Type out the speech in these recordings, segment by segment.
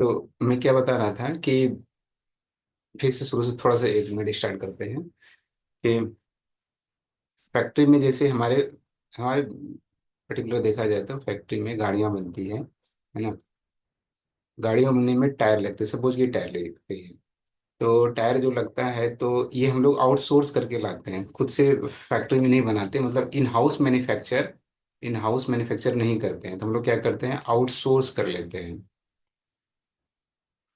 तो मैं क्या बता रहा था कि फिर से शुरू से थोड़ा सा 1 मिनट स्टार्ट करते हैं कि फैक्ट्री में जैसे हमारे हमारे पर्टिकुलर देखा जाए तो फैक्ट्री में गाड़ियां बनती है ना। गाड़ियां बनने में टायर लगते हैं, सपोज कि टायर लगते हैं। तो टायर जो लगता है तो ये हम लोग आउटसोर्स करके लाते हैं, खुद से फैक्ट्री में नहीं बनाते, मतलब इन हाउस मैन्युफैक्चर नहीं करते हैं। तो हम लोग क्या करते हैं, आउटसोर्स कर लेते हैं।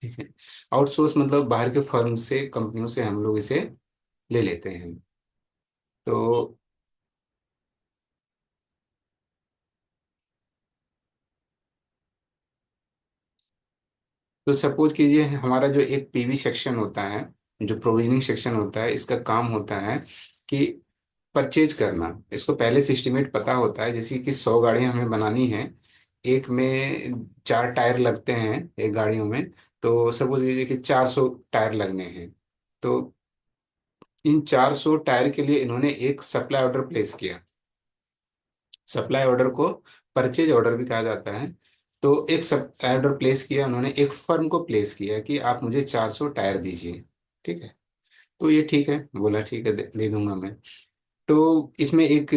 ठीक है। आउटसोर्स मतलब बाहर के फर्म से, कंपनियों से हम लोग इसे ले लेते हैं। तो सपोज कीजिए हमारा जो एक पीवी सेक्शन होता है, जो प्रोविजनिंग सेक्शन होता है, इसका काम होता है कि परचेज करना। इसको पहले से एस्टिमेट पता होता है, जैसे कि 100 गाड़ियां हमें बनानी है, एक में 4 टायर लगते हैं एक गाड़ियों में। तो सपोज कीजिए कि 400 टायर लगने हैं। तो इन 400 टायर के लिए इन्होंने एक सप्लाई ऑर्डर प्लेस किया। सप्लाई ऑर्डर को परचेज ऑर्डर भी कहा जाता है। तो एक सप्लाई ऑर्डर प्लेस किया उन्होंने, एक फर्म को प्लेस किया कि आप मुझे 400 टायर दीजिए। ठीक है। तो ये ठीक है, बोला ठीक है, दे दूंगा मैं। तो इसमें एक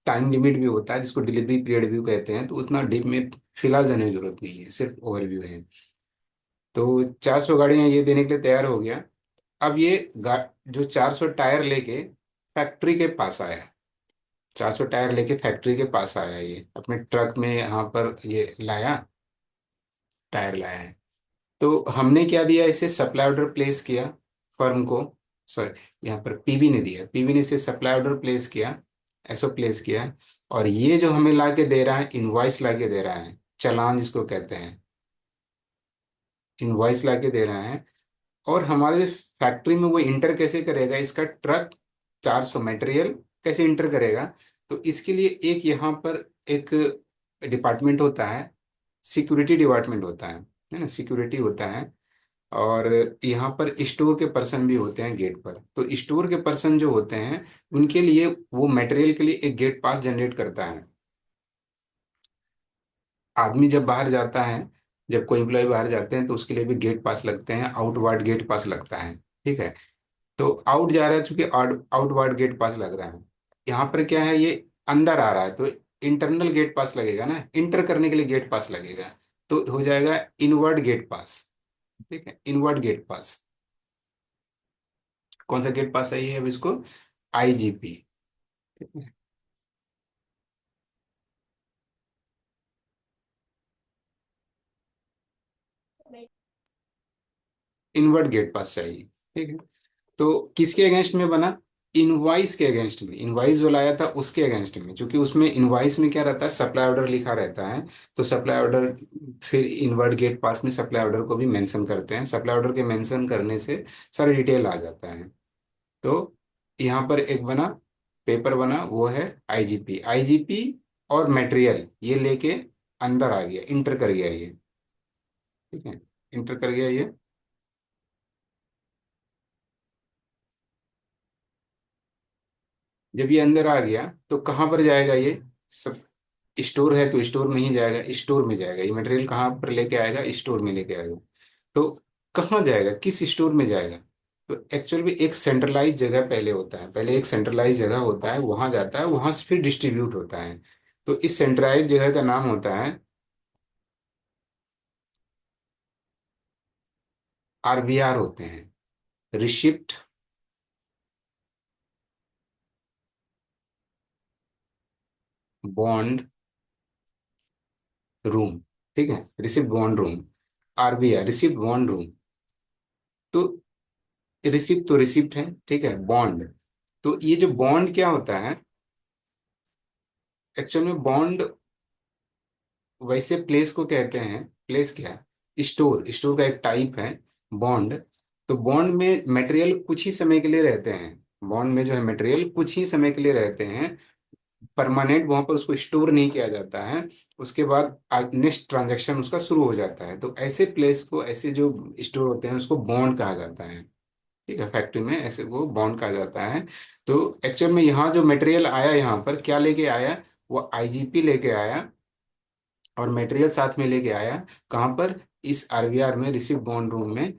टाइम लिमिट भी होता है जिसको डिलीवरी पीरियड भी कहते हैं, तो उतना डीप में फिलहाल जाने की जरूरत नहीं है, सिर्फ ओवरव्यू है। तो 400 गाड़ियां ये देने के लिए तैयार हो गया। अब ये जो 400 टायर लेके फैक्ट्री के पास आया, 400 टायर लेके फैक्ट्री के पास आया, ये अपने ट्रक में यहाँ पर ये लाया, टायर लाया है। तो हमने क्या दिया, इसे सप्लाई ऑर्डर प्लेस किया फर्म को। सॉरी, यहाँ पर पीबी ने दिया, पीबी ने इसे सप्लाई ऑर्डर प्लेस किया, एसओ प्लेस किया। और ये जो हमें ला के दे रहा है, इनवॉइस ला के दे रहा है, चालान जिसको कहते हैं, इनवॉइस ला के दे रहा है। और हमारे फैक्ट्री में वो इंटर कैसे करेगा, इसका ट्रक 400 मटेरियल कैसे इंटर करेगा। तो इसके लिए एक यहाँ पर एक डिपार्टमेंट होता है, सिक्योरिटी डिपार्टमेंट होता है ना, सिक्योरिटी होता है। और यहाँ पर स्टोर के पर्सन भी होते हैं गेट पर। तो स्टोर के पर्सन जो होते हैं, उनके लिए वो मटेरियल के लिए एक गेट पास जनरेट करता है। आदमी जब बाहर जाता है, जब कोई एम्प्लॉय बाहर जाते हैं तो उसके लिए भी गेट पास लगते हैं, आउटवार्ड गेट पास लगता है। ठीक है। तो आउट जा रहा है, चूंकि आउटवार्ड गेट पास लग रहा है, यहाँ पर क्या है, ये अंदर आ रहा है तो इंटरनल गेट पास लगेगा ना, इंटर करने के लिए गेट पास लगेगा। तो हो जाएगा इनवर्ड गेट पास। ठीक है, इनवर्ड गेट पास। कौन सा गेट पास सही है अब इसको, आईजीपी। इनवर्ड गेट पास चाहिए। ठीक है। तो किसके अगेंस्ट में बना, इनवाइस के अगेंस्ट में, इनवाइस जो लाया था उसके अगेंस्ट में, क्योंकि उसमें इनवाइस में क्या रहता है, सप्लाई ऑर्डर लिखा रहता है। तो सप्लाई ऑर्डर, फिर इनवर्ड गेट पास में सप्लाई ऑर्डर को भी मेंशन करते हैं, सप्लाई ऑर्डर के मेंशन करने से सारी डिटेल आ जाता है। तो यहाँ पर एक बना, पेपर बना, वो है आईजीपी। आईजीपी और मटेरियल ये लेके अंदर आ गया, इंटर कर गया ये। ठीक है, इंटर कर गया ये। जब ये अंदर आ गया तो कहाँ पर जाएगा ये सब, स्टोर है तो स्टोर में ही जाएगा, स्टोर में जाएगा ये मटेरियल, कहाँ पर लेके आएगा, स्टोर में लेके आएगा। तो कहाँ जाएगा, किस स्टोर में जाएगा। तो एक्चुअल में एक सेंट्रलाइज जगह पहले होता है, पहले एक सेंट्रलाइज जगह होता है, वहां जाता है, वहां से फिर डिस्ट्रीब्यूट होता है। तो इस सेंट्रलाइज जगह का नाम होता है, आरबीआर होते हैं, रिसिप्ट बॉन्ड रूम। ठीक है, receipt bond room, RBR receipt bond room. तो रिसिप्ट तो रिसिप्ट है, ठीक है, बॉन्ड। तो ये जो बॉन्ड क्या होता है, एक्चुअल में बॉन्ड वैसे प्लेस को कहते हैं, प्लेस क्या, स्टोर, स्टोर का एक टाइप है बॉन्ड। तो बॉन्ड में मटेरियल कुछ ही समय के लिए रहते हैं, बॉन्ड में जो है मटेरियल कुछ ही समय के लिए रहते हैं, परमानेंट वहां पर उसको स्टोर नहीं किया जाता है। उसके बाद नेक्स्ट ट्रांजैक्शन उसका शुरू हो जाता है। तो ऐसे प्लेस को, ऐसे जो स्टोर होते हैं उसको बॉन्ड कहा जाता है। ठीक है, फैक्ट्री में ऐसे वो बॉन्ड कहा जाता है। तो एक्चुअल में यहाँ जो मटेरियल आया, यहाँ पर क्या लेके आया, वो आईजीपी लेके आया, और मटेरियल साथ में लेके आया, कहाँ पर, इस आरवीआर में, रिसिप्ट बॉन्ड रूम में।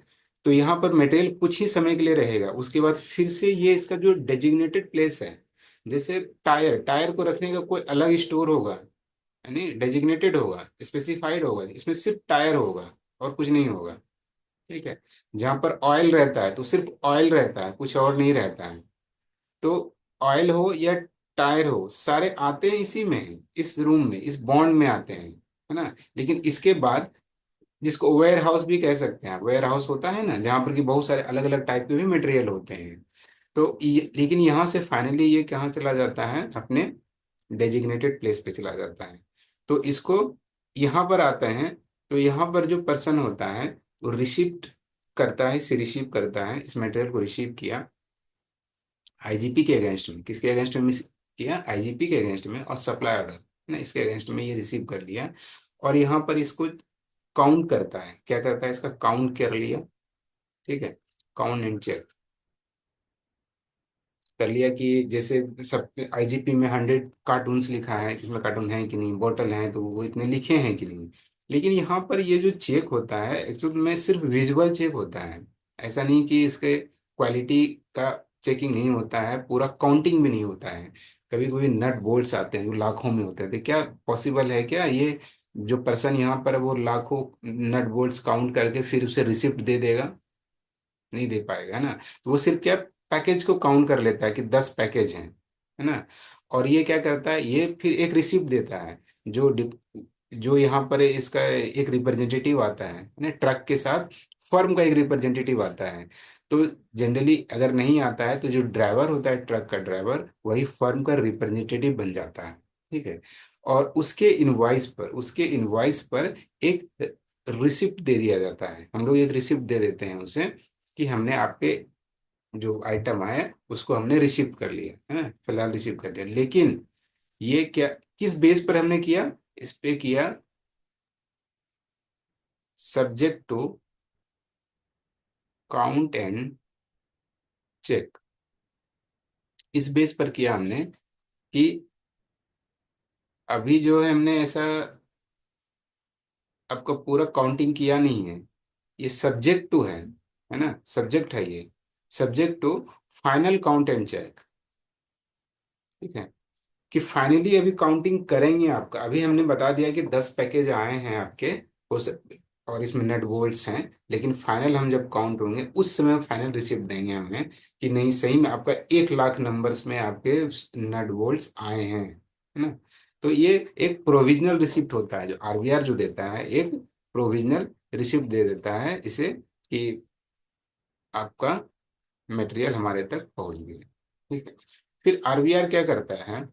तो यहाँ पर मटेरियल कुछ ही समय के लिए रहेगा, उसके बाद फिर से ये इसका जो डेजिग्नेटेड प्लेस है, जैसे टायर, टायर को रखने का कोई अलग स्टोर होगा, यानी डेजिग्नेटेड होगा, स्पेसिफाइड होगा, इसमें सिर्फ टायर होगा और कुछ नहीं होगा। ठीक है। जहां पर ऑयल रहता है तो सिर्फ ऑयल रहता है, कुछ और नहीं रहता है। तो ऑयल हो या टायर हो, सारे आते हैं इसी में, इस रूम में, इस बॉन्ड में आते हैं, है ना। लेकिन इसके बाद, जिसको वेयर हाउस भी कह सकते हैं, वेयर हाउस होता है ना, जहाँ पर कि बहुत सारे अलग अलग टाइप के भी मटेरियल होते हैं। तो लेकिन यहाँ से फाइनली ये कहाँ चला जाता है, अपने डेजिग्नेटेड प्लेस पे चला जाता है। तो इसको यहाँ पर आते हैं, तो यहाँ पर जो पर्सन होता है वो रिसिप्ट करता है, इसे रिसीव करता है, इस मटेरियल को रिसीव किया आईजीपी के अगेंस्ट में, किसके अगेंस्ट में किया, आईजीपी के अगेंस्ट में, और सप्लाई ऑर्डर ना इसके अगेंस्ट में ये रिसीव कर लिया। और यहाँ पर इसको काउंट करता है, क्या करता है, इसका काउंट कर लिया। ठीक है, काउंट एंड चेक कर लिया कि जैसे सब आईजीपी में 100 कार्टून्स लिखा है, इसमें कार्टून है कि नहीं, बॉटल है तो वो इतने लिखे हैं कि नहीं। लेकिन यहाँ पर ये जो चेक होता है एक्चुअल में सिर्फ विजुअल चेक होता है। ऐसा नहीं कि इसके क्वालिटी का चेकिंग नहीं होता है, पूरा काउंटिंग भी नहीं होता है। कभी कभी नट बोल्ट्स आते हैं जो लाखों में होते हैं, तो क्या पॉसिबल है क्या ये जो पर्सन यहाँ पर वो लाखों नट बोल्ट्स काउंट करके फिर उसे रिसिप्ट दे देगा? नहीं दे पाएगा, है ना। तो वो सिर्फ क्या, पैकेज को काउंट कर लेता है कि 10 पैकेज हैं, है ना। और ये क्या करता है, ये फिर एक रिसिप्ट देता है, जो जो यहाँ पर इसका एक रिप्रेजेंटेटिव आता है ना, ट्रक के साथ फर्म का एक रिप्रेजेंटेटिव आता है। तो जनरली अगर नहीं आता है तो जो ड्राइवर होता है, ट्रक का ड्राइवर, वही फर्म का रिप्रेजेंटेटिव बन जाता है। ठीक है। और उसके इनवॉइस पर एक रिसिप्ट दे दिया जाता है, हम लोग एक रिसिप्ट दे देते हैं उसे, कि हमने आपके जो आइटम आए उसको हमने रिसीव कर लिया, है ना, फिलहाल रिसीव कर लिया। लेकिन ये क्या, किस बेस पर हमने किया, इस पे किया subject to count and check. इस बेस पर किया हमने कि अभी जो है हमने ऐसा आपका पूरा काउंटिंग किया नहीं है, ये सब्जेक्ट टू है ना, सब्जेक्ट है ये, subject to final count and check. ठीक है, कि फाइनली अभी काउंटिंग करेंगे आपका, अभी हमने बता दिया कि 10 पैकेज आए हैं आपके, उस और इसमें नट बोल्ट्स हैं, लेकिन फाइनल हम जब काउंट होंगे उस समय फाइनल रिसिप्ट देंगे हमें कि नहीं सही में आपका 1 लाख नंबर्स में आपके नट बोल्ट्स आए हैं, है ना। तो ये एक प्रोविजनल रिसिप्ट होता है, जो आरबीआर जो देता है, एक प्रोविजनल रिसिप्ट दे देता है इसे, कि आपका मटेरियल हमारे तक पहुंच गया। ठीक है। फिर आरबीआर क्या करता है,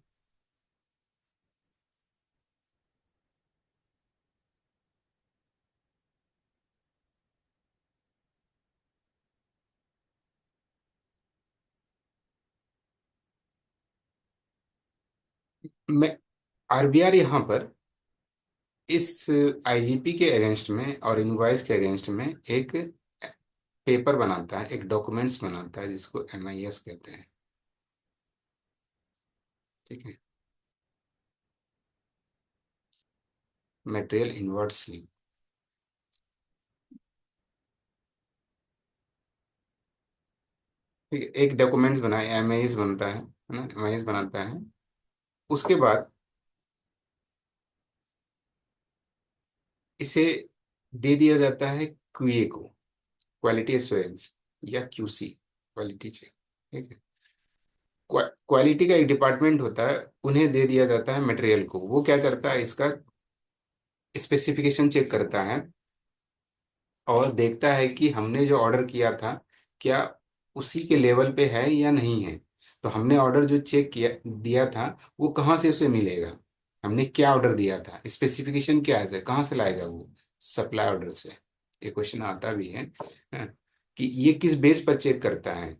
मैं आरबीआर यहाँ पर इस आईजीपी के अगेंस्ट में और इनवॉइस के अगेंस्ट में एक पेपर बनाता है, एक डॉक्यूमेंट्स बनाता है, जिसको एमआईएस कहते हैं। ठीक है, मटेरियल इनवर्ट स्लिप। ठीक है, एक डॉक्यूमेंट्स बनाए, एमआईएस बनता है ना, एमआईएस बनाता है। उसके बाद इसे दे दिया जाता है क्यूए को, क्वालिटी एश्योरेंस, या क्यूसी, क्वालिटी चेक। ठीक है, क्वालिटी का एक डिपार्टमेंट होता है, उन्हें दे दिया जाता है मटेरियल को। वो क्या करता है, इसका स्पेसिफिकेशन चेक करता है और देखता है कि हमने जो ऑर्डर किया था क्या उसी के लेवल पे है या नहीं है। तो हमने ऑर्डर जो चेक किया दिया था, वो कहाँ से उसे मिलेगा, हमने क्या ऑर्डर दिया था, स्पेसिफिकेशन क्या है, कहाँ से लाएगा वो, सप्लाई ऑर्डर से। ये क्वेश्चन आता भी है, हाँ, कि ये किस बेस पर चेक करता है।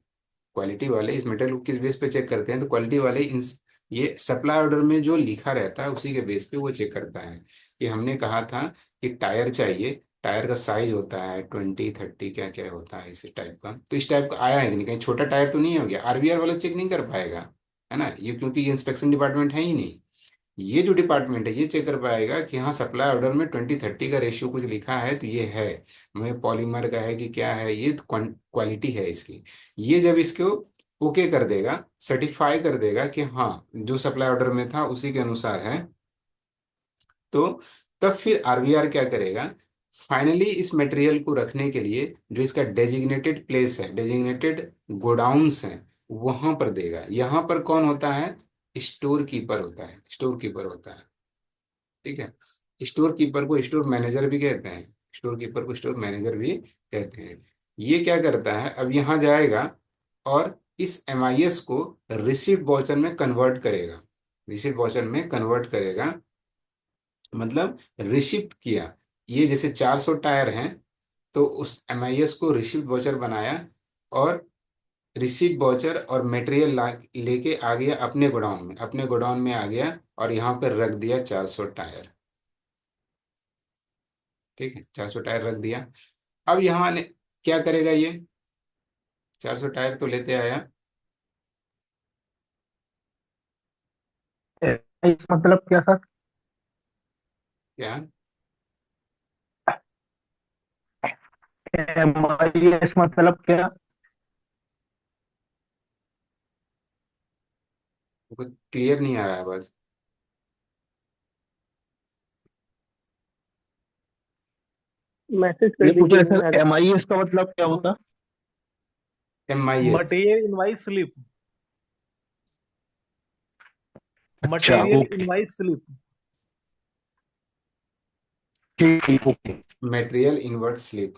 क्वालिटी वाले इस मटेरियल को किस बेस पे चेक करते हैं, तो क्वालिटी वाले इन ये सप्लाई ऑर्डर में जो लिखा रहता है उसी के बेस पे वो चेक करता है। कि हमने कहा था कि टायर चाहिए, टायर का साइज होता है 20 30, क्या क्या होता है इस टाइप का, तो इस टाइप का आया है कि नहीं, कहीं छोटा टायर तो नहीं हो गया, आरबीआर वाला चेक नहीं कर पाएगा, है ना, ये क्योंकि ये इंस्पेक्शन डिपार्टमेंट है ही नहीं। ये जो डिपार्टमेंट है ये चेक कर पाएगा कि हाँ सप्लाई ऑर्डर में 20-30 का रेशियो कुछ लिखा है तो ये है, मैं पॉलीमर का है कि क्या है, ये क्वालिटी है इसकी। ये जब इसको ओके कर देगा, सर्टिफाई कर देगा कि हाँ जो सप्लाई ऑर्डर में था उसी के अनुसार है, तो तब फिर आरवीआर क्या करेगा, फाइनली इस मटेरियल को रखने के लिए जो इसका डेजिग्नेटेड प्लेस है, डेजिग्नेटेड गोडाउन्स है, वहां पर देगा। यहां पर कौन होता है, स्टोर कीपर होता है, स्टोर कीपर होता है। ठीक है, स्टोर कीपर को स्टोर मैनेजर भी कहते हैं, स्टोर कीपर को स्टोर मैनेजर भी कहते हैं। ये क्या करता है, अब यहाँ जाएगा और इस एमआईएस को रिसिप्ट वाउचर में कन्वर्ट करेगा, रिसिप्ट वाउचर में कन्वर्ट करेगा, मतलब रिसिप्ट किया। ये जैसे 400 टायर हैं, तो उस एमआईएस को रिसिप्ट वाउचर बनाया, और रिसिप्ट वाउचर और मटेरियल ला लेके आ गया अपने गोडाउन में, अपने गोडाउन में आ गया और यहाँ पर रख दिया 400 टायर। ठीक है, 400 टायर रख दिया। अब यहाँ क्या करेगा ये, 400 टायर तो लेते आया, इस मतलब क्या सर? क्या, MIS मतलब क्या? क्लियर नहीं आ रहा है बस। मैसेज कर ये पूछ दीजिए रहे सर, मैडम। MIS का मतलब क्या होता? MIS, material invoice slip. अच्छा, मटेरियल ओके। Invoice slip. ठीक ठीक, okay. Material invert slip,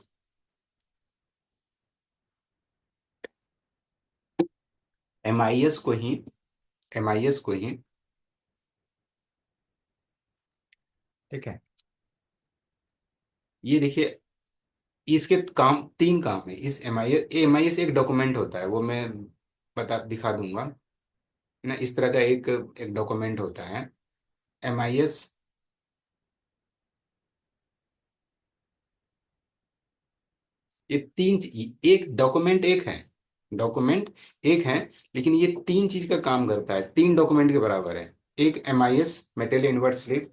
MIS को ही, एमआईएस को ही, ठीक है। ये देखिए, इसके काम, तीन काम है इस एमआईएस। एमआईएस एक डॉक्यूमेंट होता है, वो मैं बता दिखा दूंगा ना, इस तरह का एक एक डॉक्यूमेंट होता है एमआईएस। ये तीन एक डॉक्यूमेंट एक है, डॉक्यूमेंट एक है, लेकिन ये तीन चीज का काम करता है, तीन डॉक्यूमेंट के बराबर है। एक एमआईएस मटेरियल इनवर्ट स्लिप,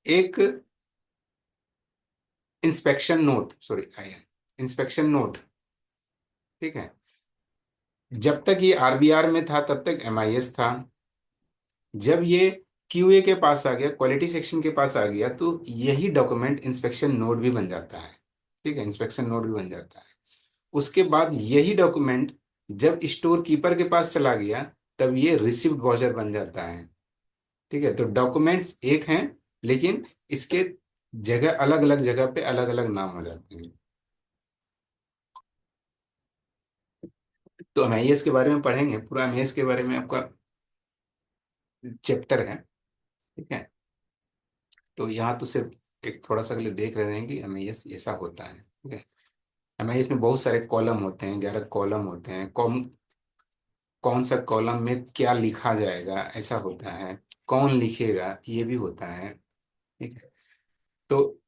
एक inspection note, sorry I inspection note. ठीक है, जब तक ये आरबीआर में था तब तक एमआईएस था, जब ये क्यूए के पास आ गया, क्वालिटी सेक्शन के पास आ गया, तो यही डॉक्यूमेंट इंस्पेक्शन नोट भी बन जाता है। ठीक है, इंस्पेक्शन नोट भी बन जाता है। उसके बाद यही डॉक्यूमेंट जब स्टोर कीपर के पास चला गया, तब ये रिसिप्ट वाउचर बन जाता है। ठीक है, तो डॉक्यूमेंट्स एक हैं, लेकिन इसके जगह अलग अलग जगह पे अलग अलग नाम हो जाते हैं। तो एमआईएस के बारे में पढ़ेंगे, पूरा एमआईएस के बारे में आपका चैप्टर है। ठीक है, तो यहाँ तो सिर्फ एक थोड़ा सा के लिए देख रहे हैं कि एमआईएस ऐसा होता है। ठीक है, एमआईएस में बहुत सारे कॉलम होते हैं, 11 कॉलम होते हैं। कौन सा कॉलम में क्या लिखा जाएगा ऐसा होता है, कौन लिखेगा ये भी होता है। ठीक है, तो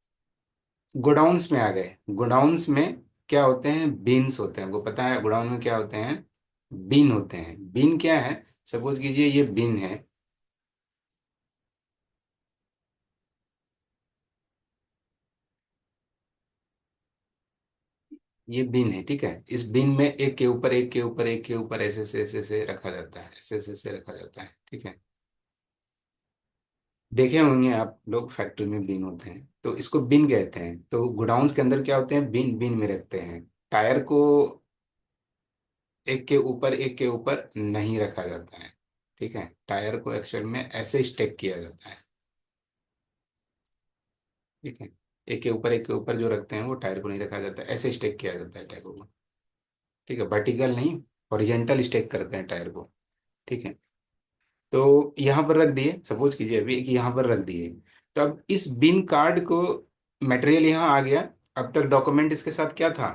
गोडाउंस में आ गए, गोडाउंस में क्या होते हैं, बीन्स होते हैं, आपको पता है गोडाउन में क्या होते हैं, बीन होते हैं। बीन क्या है, सपोज कीजिए ये बीन है, ये बीन है। ठीक है, इस बीन में एक के ऊपर एक के ऊपर एक के ऊपर ऐसे ऐसे रखा जाता है, ऐसे रखा जाता है। ठीक है, देखे होंगे आप लोग फैक्ट्री में बीन होते हैं, तो इसको बिन कहते हैं। तो गोडाउन्स के अंदर क्या होते हैं, बिन बिन में रखते हैं। टायर को एक के ऊपर नहीं रखा जाता है। ठीक है, टायर को एक्चुअल में ऐसे स्टेक किया जाता है। ठीक है, एक के ऊपर जो रखते हैं वो टायर को नहीं रखा जाता, ऐसे स्टेक किया जाता है टायर को। ठीक है, वर्टिकल नहीं, हॉरिजेंटल स्टेक करते हैं टायर को। ठीक है, तो यहाँ पर रख दिए, सपोज कीजिए अभी कि यहाँ पर रख दिए, तो अब इस बिन कार्ड को, मटेरियल यहाँ आ गया। अब तक डॉक्यूमेंट इसके साथ क्या था,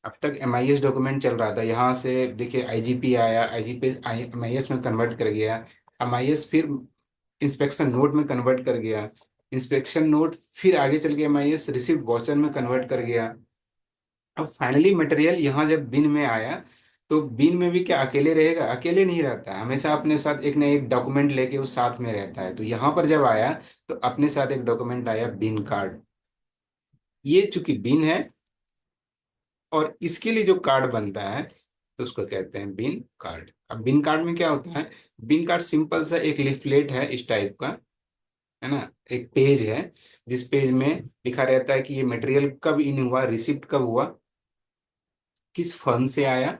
अब तक एमआईएस डॉक्यूमेंट चल रहा था। यहाँ से देखिए आईजीपी आया, आईजीपी एमआईएस में कन्वर्ट कर गया, एमआईएस फिर इंस्पेक्शन नोट में कन्वर्ट कर गया, इंस्पेक्शन नोट फिर आगे चल के एमआईएस रिसिप्ट वाउचर में कन्वर्ट कर गया। अब फाइनली मटेरियल यहाँ जब बिन में आया, तो बीन में भी क्या अकेले रहेगा? अकेले नहीं रहता है, हमेशा अपने साथ एक ना एक डॉक्यूमेंट लेके उस साथ में रहता है। तो यहाँ पर जब आया तो अपने साथ एक डॉक्यूमेंट आया, बीन कार्ड। ये चूंकि बीन है और इसके लिए जो कार्ड बनता है तो उसको कहते हैं बिन कार्ड। अब बिन कार्ड में क्या होता है? बिन कार्ड सिंपल सा एक लिफलेट है इस टाइप का, है ना, एक पेज है जिस पेज में लिखा रहता है कि ये मटेरियल कब इन हुआ, रिसिप्ट कब हुआ, किस फर्म से आया,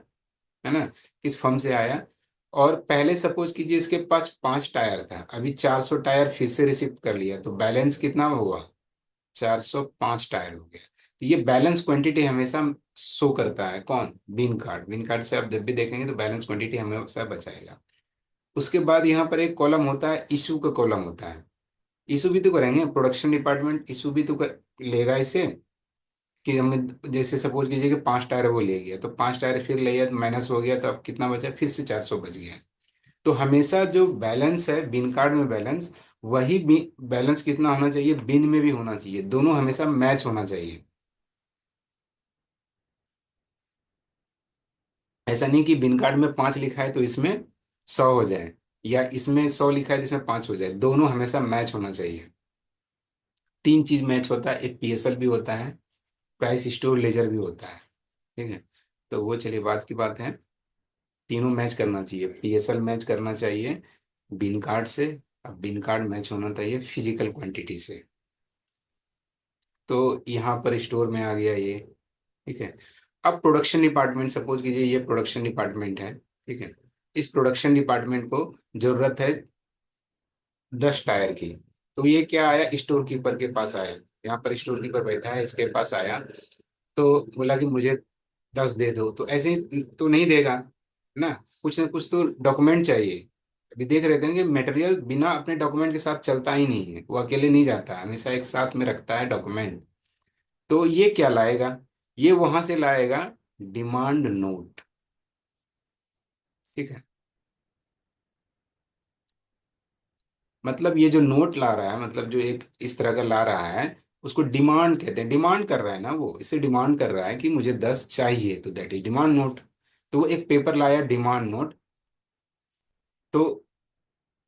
है ना, किस फर्म से आया। और पहले सपोज कीजिए इसके पास 5 टायर था, अभी 400 टायर फिर से रिसिप्ट कर लिया, तो बैलेंस कितना हुआ? 405 टायर हो गया। तो ये बैलेंस क्वांटिटी हमेशा शो करता है कौन? बिन कार्ड। बिन कार्ड से आप जब भी देखेंगे तो बैलेंस क्वांटिटी हमेशा बचाएगा। उसके बाद यहाँ पर एक कॉलम होता है, इशू का कॉलम होता है। इशू भी तो करेंगे, प्रोडक्शन डिपार्टमेंट इशू भी तो लेगा इसे, कि हमें जैसे सपोज कीजिए कि 5 टायर वो ले गया, तो 5 टायर फिर ले गया तो माइनस हो गया, तो अब कितना बचा? फिर से 400 बच गया। तो हमेशा जो बैलेंस है बिन कार्ड में बैलेंस, वही बैलेंस कितना होना चाहिए? बिन में भी होना चाहिए, दोनों हमेशा मैच होना चाहिए। ऐसा नहीं कि बिन कार्ड में 5 लिखा है तो इसमें 100 हो जाए, या इसमें 100 लिखा है तो इसमें 5 हो जाए, दोनों हमेशा मैच होना चाहिए। 3 चीज मैच होता है, एक पीएसएल भी होता है, प्राइस स्टोर लेजर भी होता है। ठीक है, तो वो चलिए बात की बात है। तीनों मैच करना चाहिए, पीएसएल मैच करना चाहिए बिन कार्ड से, अब बिन कार्ड मैच होना चाहिए फिजिकल क्वांटिटी से। तो यहाँ पर स्टोर में आ गया ये। ठीक है, अब प्रोडक्शन डिपार्टमेंट, सपोज कीजिए ये प्रोडक्शन डिपार्टमेंट है। ठीक है, इस प्रोडक्शन डिपार्टमेंट को जरूरत है 10 टायर की। तो ये क्या आया? स्टोर कीपर के पास आया, यहाँ पर स्टोर कीपर बैठा है, इसके पास आया, तो बोला कि मुझे 10 दे दो। तो ऐसे ही तो नहीं देगा ना, कुछ ना कुछ तो डॉक्यूमेंट चाहिए। अभी देख रहे थे कि मटेरियल बिना अपने डॉक्यूमेंट के साथ चलता ही नहीं है, वो अकेले नहीं जाता, हमेशा एक साथ में रखता है डॉक्यूमेंट। तो ये क्या लाएगा? ये वहां से लाएगा डिमांड नोट। ठीक है, मतलब ये जो नोट ला रहा है, मतलब जो एक इस तरह का ला रहा है, उसको डिमांड कहते हैं। डिमांड कर रहा है ना, वो इसे डिमांड कर रहा है कि मुझे 10 चाहिए, तो दैट इज डिमांड नोट। तो वो एक पेपर लाया डिमांड नोट। तो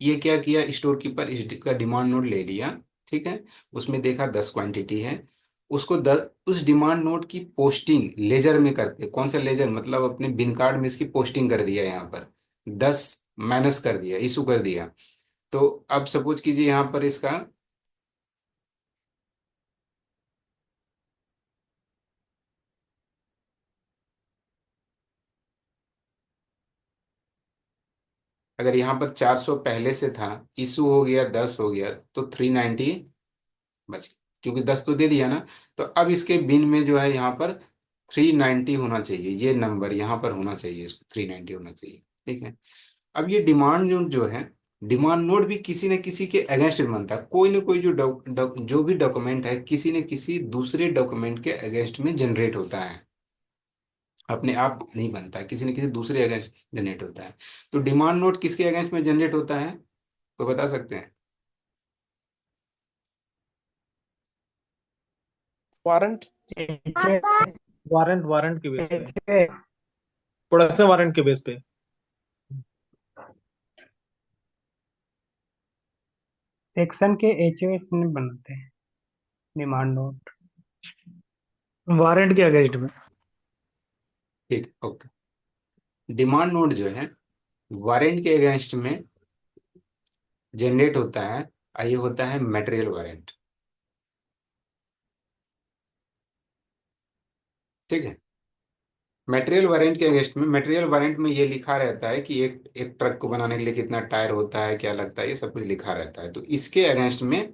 ये क्या किया, स्टोर कीपर इसका डिमांड नोट ले लिया। ठीक है, उसमें देखा 10 क्वांटिटी है, उसको 10 उस डिमांड नोट की पोस्टिंग लेजर में करके, कौन सा लेजर, मतलब अपने बिन कार्ड में इसकी पोस्टिंग कर दिया, यहाँ पर 10 माइनस कर दिया, इशू कर दिया। तो अब सपोज कीजिए यहाँ पर इसका, अगर यहाँ पर 400 पहले से था, इशू हो गया 10 हो गया, तो 390 बच गया, क्योंकि 10 तो दे दिया ना। तो अब इसके बिन में जो है यहाँ पर 390 होना चाहिए, ये नंबर यहाँ पर होना चाहिए, इसको 390 होना चाहिए। ठीक है, अब ये डिमांड जो है, डिमांड नोट भी किसी न किसी के अगेंस्ट में बनता है। कोई ना कोई जो भी डॉक्यूमेंट है किसी न किसी दूसरे डॉक्यूमेंट के अगेंस्ट में जनरेट होता है, अपने आप नहीं बनता है, किसी न किसी दूसरे अगेंस्ट जनरेट होता है। तो डिमांड नोट किसके अगेंस्ट में जनरेट होता है, तो बता सकते हैं? वारंट। एच वारंट वारंट के बेस पे। एच प्रोडक्शन वारंट के बेस पे। सेक्शन के एचओ में बनाते हैं डिमांड नोट। वारंट के अगेंस्ट में। ठीक, ओके। डिमांड नोट जो है वारंट के अगेंस्ट में जनरेट होता है, और ये होता है मटेरियल वारंट। ठीक है, मटेरियल वारंट के अगेंस्ट में, मटेरियल वारंट में ये लिखा रहता है कि एक एक ट्रक को बनाने के लिए कितना टायर होता है, क्या लगता है, ये सब कुछ लिखा रहता है। तो इसके अगेंस्ट में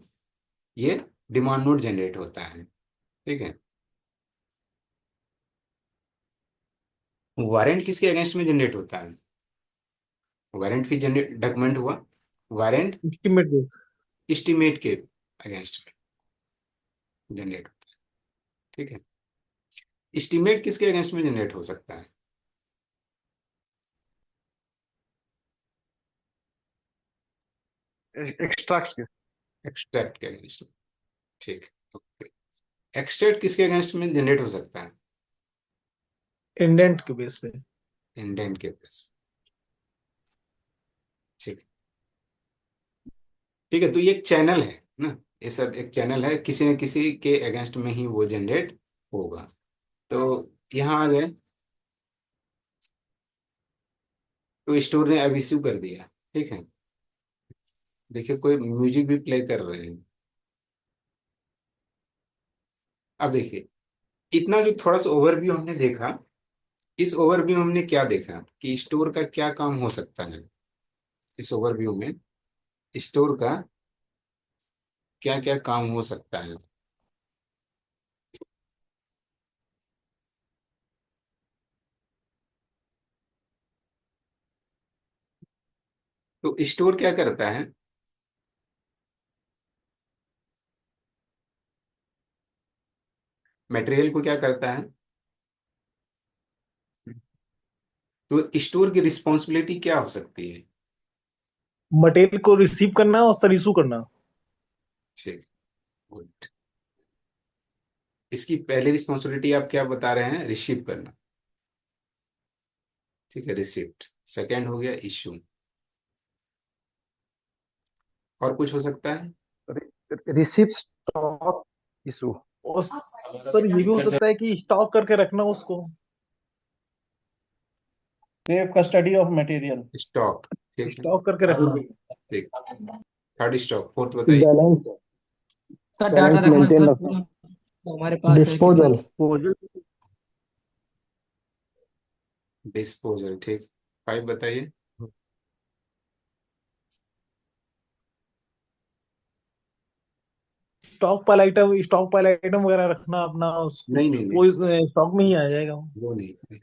ये डिमांड नोट जनरेट होता है। ठीक है, वारंट किसके अगेंस्ट में जनरेट होता है? वारंट भी जनरेट डॉक्यूमेंट हुआ, वारंट एस्टिमेट बेस। एस्टिमेट के अगेंस्ट में जनरेट होता है। ठीक है, एस्टिमेट किसके अगेंस्ट में जनरेट हो सकता है? एक्सट्रैक्ट के। एक्सट्रैक्ट के अगेंस्ट में। ठीक, ओके। एक्सट्रैक्ट किसके अगेंस्ट में जनरेट हो सकता है? इंडेंट के बेस पे। इंडेंट के बेस पे। ठीक। ठीक है, तो ये एक चैनल है ना, ये सब एक चैनल है, किसी न किसी के अगेंस्ट में ही वो जनरेट होगा। तो यहाँ आ गए, तो स्टोर ने अब इश्यू कर दिया। ठीक है, देखिए कोई म्यूजिक भी प्ले कर रहे हैं। अब देखिए, इतना जो थोड़ा सा ओवरव्यू हमने देखा, इस ओवरव्यू में हमने क्या देखा कि स्टोर का क्या काम हो सकता है। इस ओवरव्यू में स्टोर का क्या क्या काम हो सकता है। तो स्टोर क्या करता है, मटेरियल को क्या करता है। तो स्टोर की रिस्पॉन्सिबिलिटी क्या हो सकती है। मटेरियल को रिसीव करना और सर इशू करना। ठीक, गुड। इसकी पहली रिस्पॉन्सिबिलिटी आप क्या बता रहे हैं, रिसीव करना। ठीक है, रिसिप्ट। सेकंड हो गया इशू। और कुछ हो सकता है। Receipt stock issue. और सर ये भी हो सकता है कि स्टॉक करके रखना उसको। Safe custody of material. Stock. ठीक है। स्टॉक करके रखना। ठीक। थर्ड स्टॉक, फोर्थ बताइए। बैलेंस सर डाटा बैलेंस रखना मेंटेन सर रखना। पूरा, तो हमारे पास है कितना। Disposal disposal. ठीक। फाइव बताइए। स्टॉक पाइल आइटम वगैरह रखना अपना उसको, नहीं नहीं नहीं, वो स्टॉक में ही आ जाएगा वो। वो नहीं,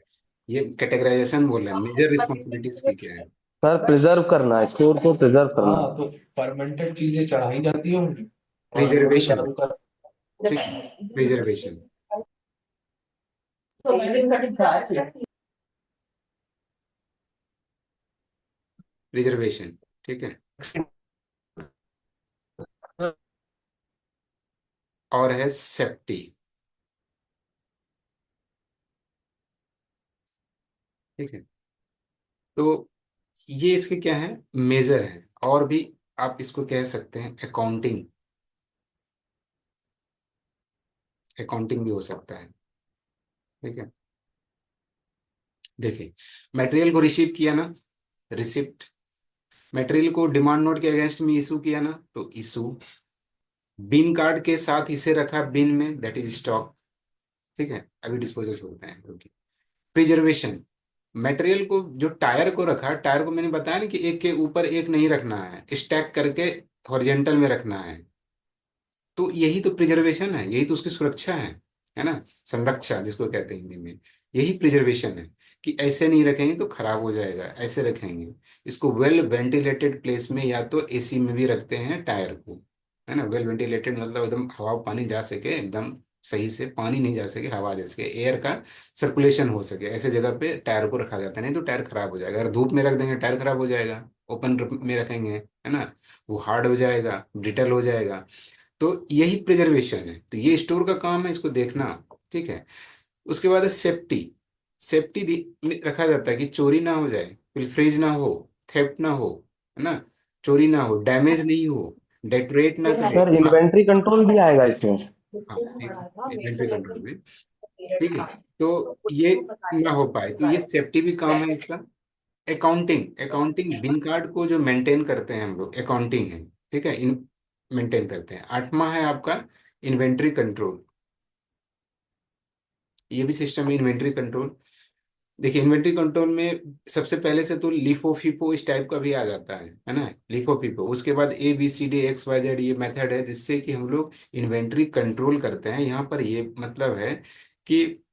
ये कैटेगराइजेशन बोल रहे हैं, मेजर रिस्पॉन्सिबिलिटीज की क्या है। सर प्रिजर्व करना, स्टोर को प्रिजर्व करना। हाँ तो फर्मेंटेड चीजें चढ़ाई जाती होंगी और वो प्रिजर्वेशन। चालू कर। ठीक, प्रिजर्वेशन। प्रिजर्वेशन। ठीक है। और है सेफ्टी। ठीक है, तो ये इसके क्या है, मेजर है। और भी आप इसको कह सकते हैं अकाउंटिंग, अकाउंटिंग भी हो सकता है। ठीक है, देखिए मटेरियल को रिसीव किया ना, रिसिप्ट। मटेरियल को डिमांड नोट के अगेंस्ट में इशू किया ना, तो इशू। बिन कार्ड के साथ इसे रखा बिन में, दैट इज स्टॉक। ठीक है, अभी डिस्पोजल छोड़ते हैं क्योंकि प्रिजर्वेशन। मटेरियल को जो टायर को रखा, टायर को मैंने बताया ना कि एक के ऊपर एक नहीं रखना है, स्टैक करके हॉरिजेंटल में रखना है। तो यही तो प्रिजर्वेशन है, यही तो उसकी सुरक्षा है ना, संरक्षा जिसको कहते हैं हिंदी में। यही प्रिजर्वेशन है कि ऐसे नहीं रखेंगे तो खराब हो जाएगा, ऐसे रखेंगे। इसको वेल वेंटिलेटेड प्लेस में, या तो एसी में भी रखते हैं टायर को, है ना। वेल वेंटिलेटेड मतलब एकदम हवा पानी जा सके, एकदम सही से पानी नहीं जा सके, हवा जा सके, एयर का सर्कुलेशन हो सके, ऐसे जगह पे टायर को रखा जाता है। नहीं तो टायर खराब हो जाएगा, अगर धूप में रख देंगे टायर खराब हो जाएगा, ओपन में रखेंगे, है ना, वो हार्ड हो जाएगा, ब्रिटल हो जाएगा। तो यही प्रिजर्वेशन है, तो ये स्टोर का काम है, इसको देखना। ठीक है, उसके बाद है सेफ्टी। सेफ्टी में रखा जाता है कि चोरी ना हो जाए, पिलफरेज ना हो, थेफ्ट ना हो, है ना, चोरी ना हो, डैमेज नहीं हो, डेटरेट ना करे। सर इन्वेंट्री कंट्रोल भी आएगा इसमें। हाँ ठीक है, इन्वेंट्री कंट्रोल में। ठीक है, तो ये ना हो पाए, तो ये सेफ्टी भी काम है इसका। अकाउंटिंग, अकाउंटिंग बिन कार्ड को जो मेंटेन करते हैं हम लोग, अकाउंटिंग है। ठीक है, इन मेंटेन करते हैं। आठवां है आपका इन्वेंट्री कंट्रोल, ये भी सिस्टम है इन्वेंट्री कंट्रोल। देखिए इन्वेंट्री कंट्रोल में सबसे पहले से तो लिफो फिफो इस टाइप का भी आ जाता है ना, लिफो फिफो। उसके बाद ABCD XYZ ये मेथड है जिससे कि हम लोग इन्वेंट्री कंट्रोल करते हैं। यहाँ पर ये मतलब है कि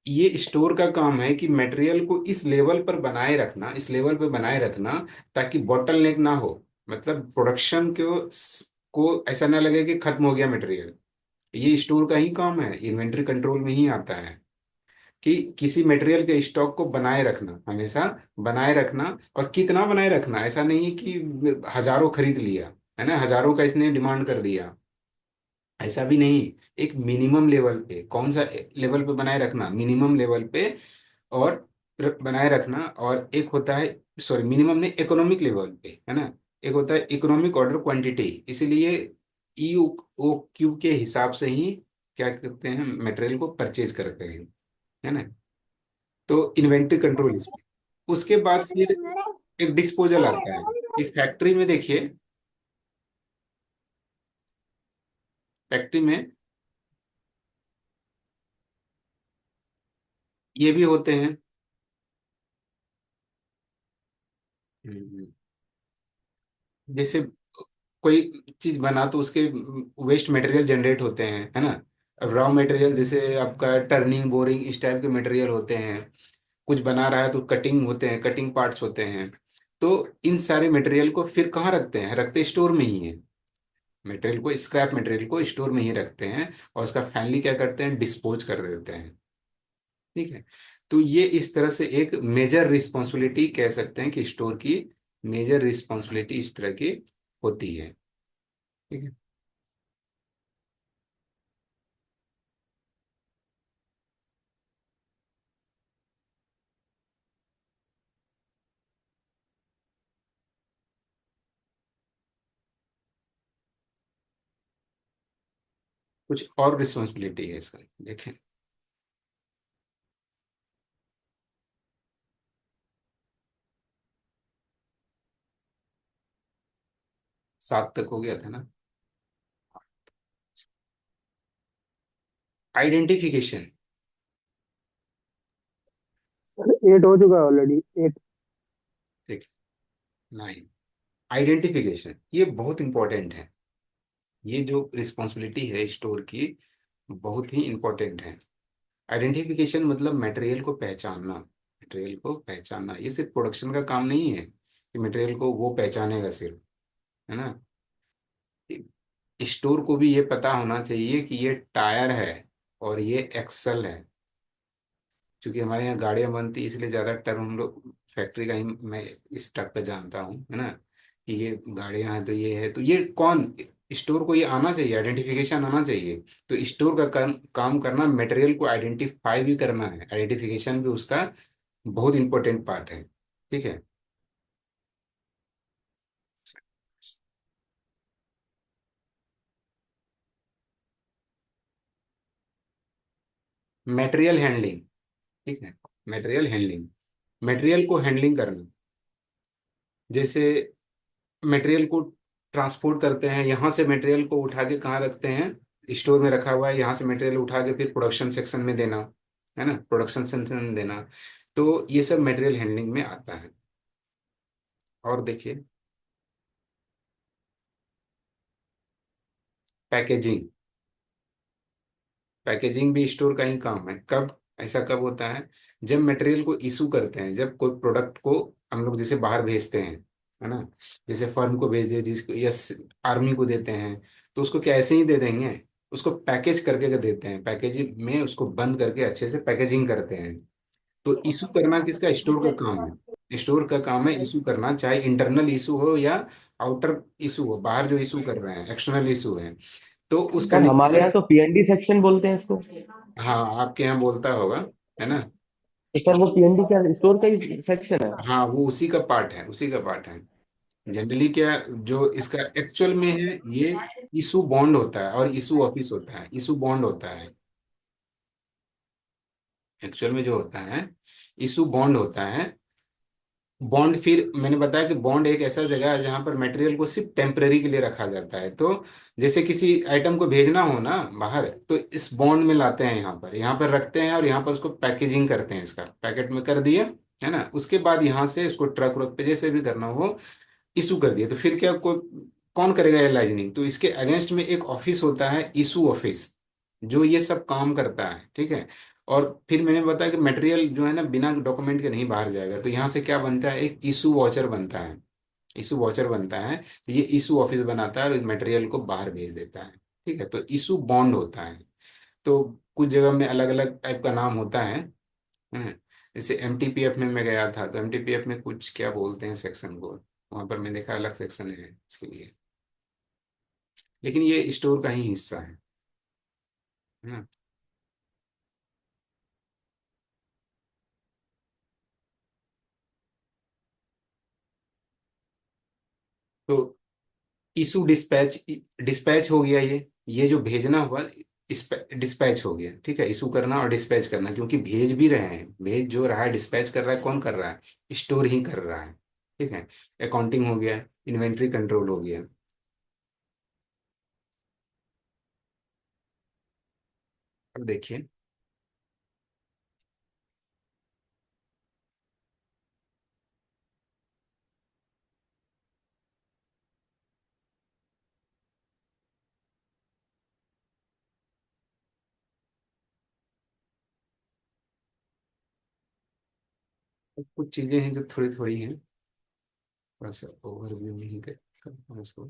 ये स्टोर का काम है कि मटेरियल को इस लेवल पर बनाए रखना, इस लेवल पर बनाए रखना, ताकि बॉटल नेक ना हो। मतलब प्रोडक्शन को ऐसा ना लगे कि खत्म हो गया मटेरियल। ये स्टोर का ही काम है, इन्वेंट्री कंट्रोल में ही आता है कि किसी मटेरियल के स्टॉक को बनाए रखना, हमेशा बनाए रखना। और कितना बनाए रखना, ऐसा नहीं है कि हजारों खरीद लिया, है ना, हजारों का इसने डिमांड कर दिया, ऐसा भी नहीं। एक मिनिमम लेवल पे, कौन सा लेवल पे बनाए रखना, मिनिमम लेवल पे। और बनाए रखना, और एक होता है, सॉरी मिनिमम नहीं, इकोनॉमिक लेवल पे, है ना। एक होता है इकोनॉमिक ऑर्डर क्वांटिटी, इसीलिए ई ओ क्यू के हिसाब से ही क्या करते हैं, मटेरियल को परचेज करते हैं, है ना। तो इन्वेंट्री कंट्रोल इसमें। उसके बाद फिर एक डिस्पोजल आता है। ये फैक्ट्री में देखिए, फैक्ट्री में ये भी होते हैं। हम्म, जैसे कोई चीज बना तो उसके वेस्ट मटेरियल जनरेट होते हैं, है ना। रॉ मटेरियल जैसे आपका टर्निंग, बोरिंग, इस टाइप के मटेरियल होते हैं। कुछ बना रहा है तो कटिंग होते हैं, कटिंग पार्ट्स होते हैं। तो इन सारे मटेरियल को फिर कहाँ रखते हैं, रखते स्टोर में ही है। मटेरियल को, स्क्रैप मटेरियल को स्टोर में ही रखते हैं, और उसका फाइनली क्या करते हैं, डिस्पोज कर देते हैं। ठीक है। तो ये इस तरह से एक मेजर रिस्पॉन्सिबिलिटी कह सकते हैं कि स्टोर की मेजर रिस्पॉन्सिबिलिटी इस तरह की होती है। ठीक है। कुछ और रिस्पॉन्सिबिलिटी है इसका, देखें। 7 तक हो गया था ना। आइडेंटिफिकेशन। सर 8 हो चुका है ऑलरेडी, 8। ठीक है, 9। आइडेंटिफिकेशन ये बहुत इंपॉर्टेंट है। ये जो रिस्पॉन्सिबिलिटी है स्टोर की, बहुत ही इंपॉर्टेंट है। आइडेंटिफिकेशन मतलब मटेरियल को पहचानना। मटेरियल को पहचानना ये सिर्फ प्रोडक्शन का काम नहीं है कि मटेरियल को वो पहचानेगा सिर्फ, है ना। स्टोर को भी ये पता होना चाहिए कि ये टायर है और ये एक्सल है। क्योंकि हमारे यहाँ गाड़ियां बनती, इसलिए ज्यादा टर्म हम लोग फैक्ट्री का ही मैं इस टाइप का जानता हूँ, है ना। कि ये गाड़ियां हैं तो ये है, तो ये कौन, स्टोर को ये आना चाहिए, आइडेंटिफिकेशन आना चाहिए। तो स्टोर का काम करना मटेरियल को आइडेंटिफाई भी करना है, आइडेंटिफिकेशन भी उसका बहुत इंपॉर्टेंट पार्ट है। ठीक है। Material handling. ठीक है। मटेरियल हैंडलिंग, मटेरियल को हैंडलिंग करना। जैसे मटेरियल को ट्रांसपोर्ट करते हैं, यहाँ से मटेरियल को उठा के कहाँ रखते हैं, स्टोर में रखा हुआ है, यहाँ से मटेरियल उठा के फिर प्रोडक्शन सेक्शन में देना, है ना, प्रोडक्शन सेक्शन में देना। तो ये सब मटेरियल हैंडलिंग में आता है। और देखिए, पैकेजिंग। पैकेजिंग भी स्टोर का ही काम है। कब, ऐसा कब होता है, जब मटेरियल को इशू करते हैं, जब कोई प्रोडक्ट को हम लोग जैसे बाहर भेजते हैं, है ना। जैसे फर्म को भेज दे, जिसको या आर्मी को देते हैं, तो उसको क्या ऐसे ही दे देंगे, उसको पैकेज करके के देते हैं, पैकेजिंग में उसको बंद करके अच्छे से पैकेजिंग करते हैं। तो इशू करना किसका, स्टोर का काम है। स्टोर का काम है इशू करना, चाहे इंटरनल इशू हो या आउटर इशू हो, बाहर जो इशू कर रहे हैं, एक्सटर्नल इशू है। तो उस सर कंडीशन हमारे में, यहाँ तो पीएनडी सेक्शन बोलते हैं इसको। हाँ आपके यहाँ बोलता होगा, है ना। तो सर वो पीएनडी क्या स्टोर का ही सेक्शन है? हाँ वो उसी का पार्ट है, उसी का पार्ट है। जनरली क्या, जो इसका एक्चुअल में है, ये इशू बॉन्ड होता है और इशू ऑफिस होता है, इशू बॉन्ड होता है। एक्चुअल में जो होता है, इशू बॉन्ड होता है। बॉन्ड, फिर मैंने बताया कि बॉन्ड एक ऐसा जगह है जहां पर मटेरियल को सिर्फ टेम्परेरी के लिए रखा जाता है। तो जैसे किसी आइटम को भेजना हो ना बाहर, तो इस बॉन्ड में लाते हैं, यहाँ पर रखते हैं, और यहाँ पर उसको पैकेजिंग करते हैं, इसका पैकेट में कर दिया, है ना। उसके बाद यहाँ से उसको ट्रक व्रक पे जैसे भी करना हो, इशू कर दिया। तो फिर क्या, कौन करेगा ये लाइजनिंग, तो इसके अगेंस्ट में एक ऑफिस होता है, इशू ऑफिस, जो ये सब काम करता है। ठीक है। और फिर मैंने बताया कि मटेरियल जो है ना, बिना डॉक्यूमेंट के नहीं बाहर जाएगा, तो यहाँ से क्या बनता है, एक इशू वॉचर बनता है। इशू वॉचर बनता है, तो ये इशू ऑफिस बनाता है और इस मटेरियल को बाहर भेज देता है। ठीक है। तो इशू बॉन्ड होता है। तो कुछ जगह में अलग अलग टाइप का नाम होता है ना। जैसे एमटीपीएफ में मैं गया था, तो एमटीपीएफ में कुछ क्या बोलते हैं सेक्शन को, वहां पर मैं देखा अलग सेक्शन है इसके लिए। लेकिन ये स्टोर का ही हिस्सा है ना। तो इशू डिस्पैच, डिस्पैच हो गया, ये जो भेजना हुआ डिस्पैच हो गया। ठीक है, इशू करना और डिस्पैच करना, क्योंकि भेज भी रहे हैं, भेज जो रहा है डिस्पैच कर रहा है, कौन कर रहा है? स्टोर ही कर रहा है। ठीक है, अकाउंटिंग हो गया, इन्वेंट्री कंट्रोल हो गया। अब देखिए, कुछ चीजें हैं जो थोड़ी थोड़ी हैं, थोड़ा सा ओवरव्यू नहीं कर पाऊँ उसको।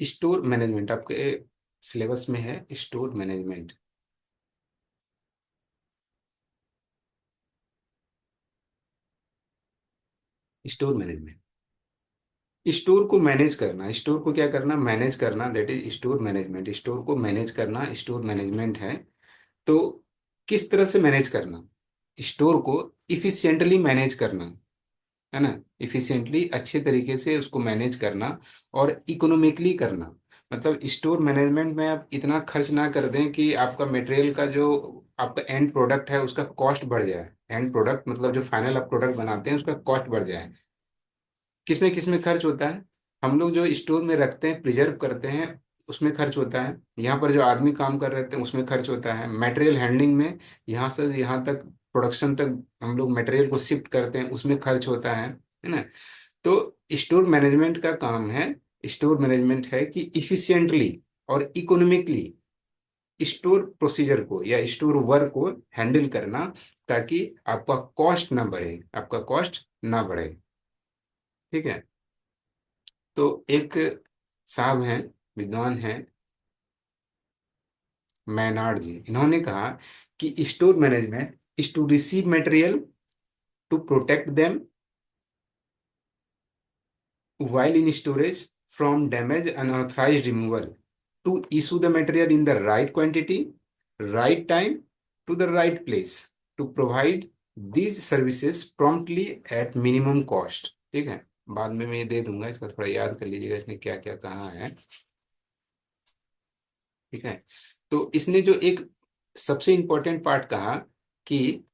स्टोर मैनेजमेंट आपके सिलेबस में है, store management. Store management, store को मैनेज करना, स्टोर को क्या करना? मैनेज करना, that is store management. Store को मैनेज करना स्टोर मैनेजमेंट है। तो किस तरह से मैनेज करना? स्टोर को इफिशिएंटली मैनेज करना, है ना? इफिशिएंटली, अच्छे तरीके से उसको मैनेज करना और इकोनॉमिकली करना। मतलब स्टोर मैनेजमेंट में आप इतना खर्च ना कर दें कि आपका मटेरियल का जो आपका एंड प्रोडक्ट है उसका कॉस्ट बढ़ जाए। एंड प्रोडक्ट मतलब जो फाइनल आप प्रोडक्ट बनाते हैं उसका कॉस्ट बढ़ जाए। किसमें किसमें खर्च होता है? हम लोग जो स्टोर में रखते हैं, प्रिजर्व करते हैं, उसमें खर्च होता है। यहाँ पर जो आदमी काम कर रहे थे उसमें खर्च होता है। मटेरियल हैंडलिंग में, यहाँ से यहाँ तक प्रोडक्शन तक हम लोग मटेरियल को शिफ्ट करते हैं, उसमें खर्च होता है ना? तो स्टोर मैनेजमेंट का काम है, स्टोर मैनेजमेंट है कि इफिशिएंटली और इकोनॉमिकली स्टोर प्रोसीजर को या स्टोर वर्क को हैंडल करना, ताकि आपका कॉस्ट ना बढ़े, आपका कॉस्ट ना बढ़े। ठीक है, तो एक साहब हैं, विद्वान हैं, मैनार्ड जी, इन्होंने कहा कि store management is to receive material, to protect them while in storage from damage and unauthorized removal, to issue the material in the right quantity, right time, to the right place, to provide these services promptly at minimum cost। ठीक है, बाद में मैं ये दे दूंगा, इसका थोड़ा याद कर लीजिएगा इसने क्या क्या कहा है। ठीक है, तो इसने जो एक सबसे इंपॉर्टेंट पार्ट कहा कि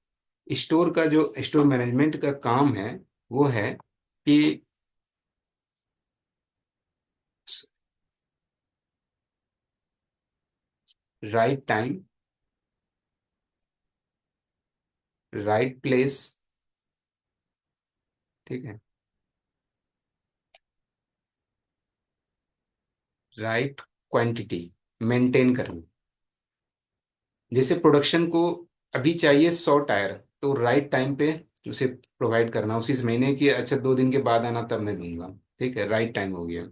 स्टोर का जो स्टोर मैनेजमेंट का काम है वो है कि राइट टाइम, राइट प्लेस, ठीक है, राइट क्वांटिटी मेंटेन करना। जैसे प्रोडक्शन को अभी चाहिए 100 टायर, तो राइट टाइम पे उसे प्रोवाइड करना, उसी महीने की, अच्छा 2 दिन के बाद आना तब मैं दूंगा। ठीक है, राइट टाइम हो गया।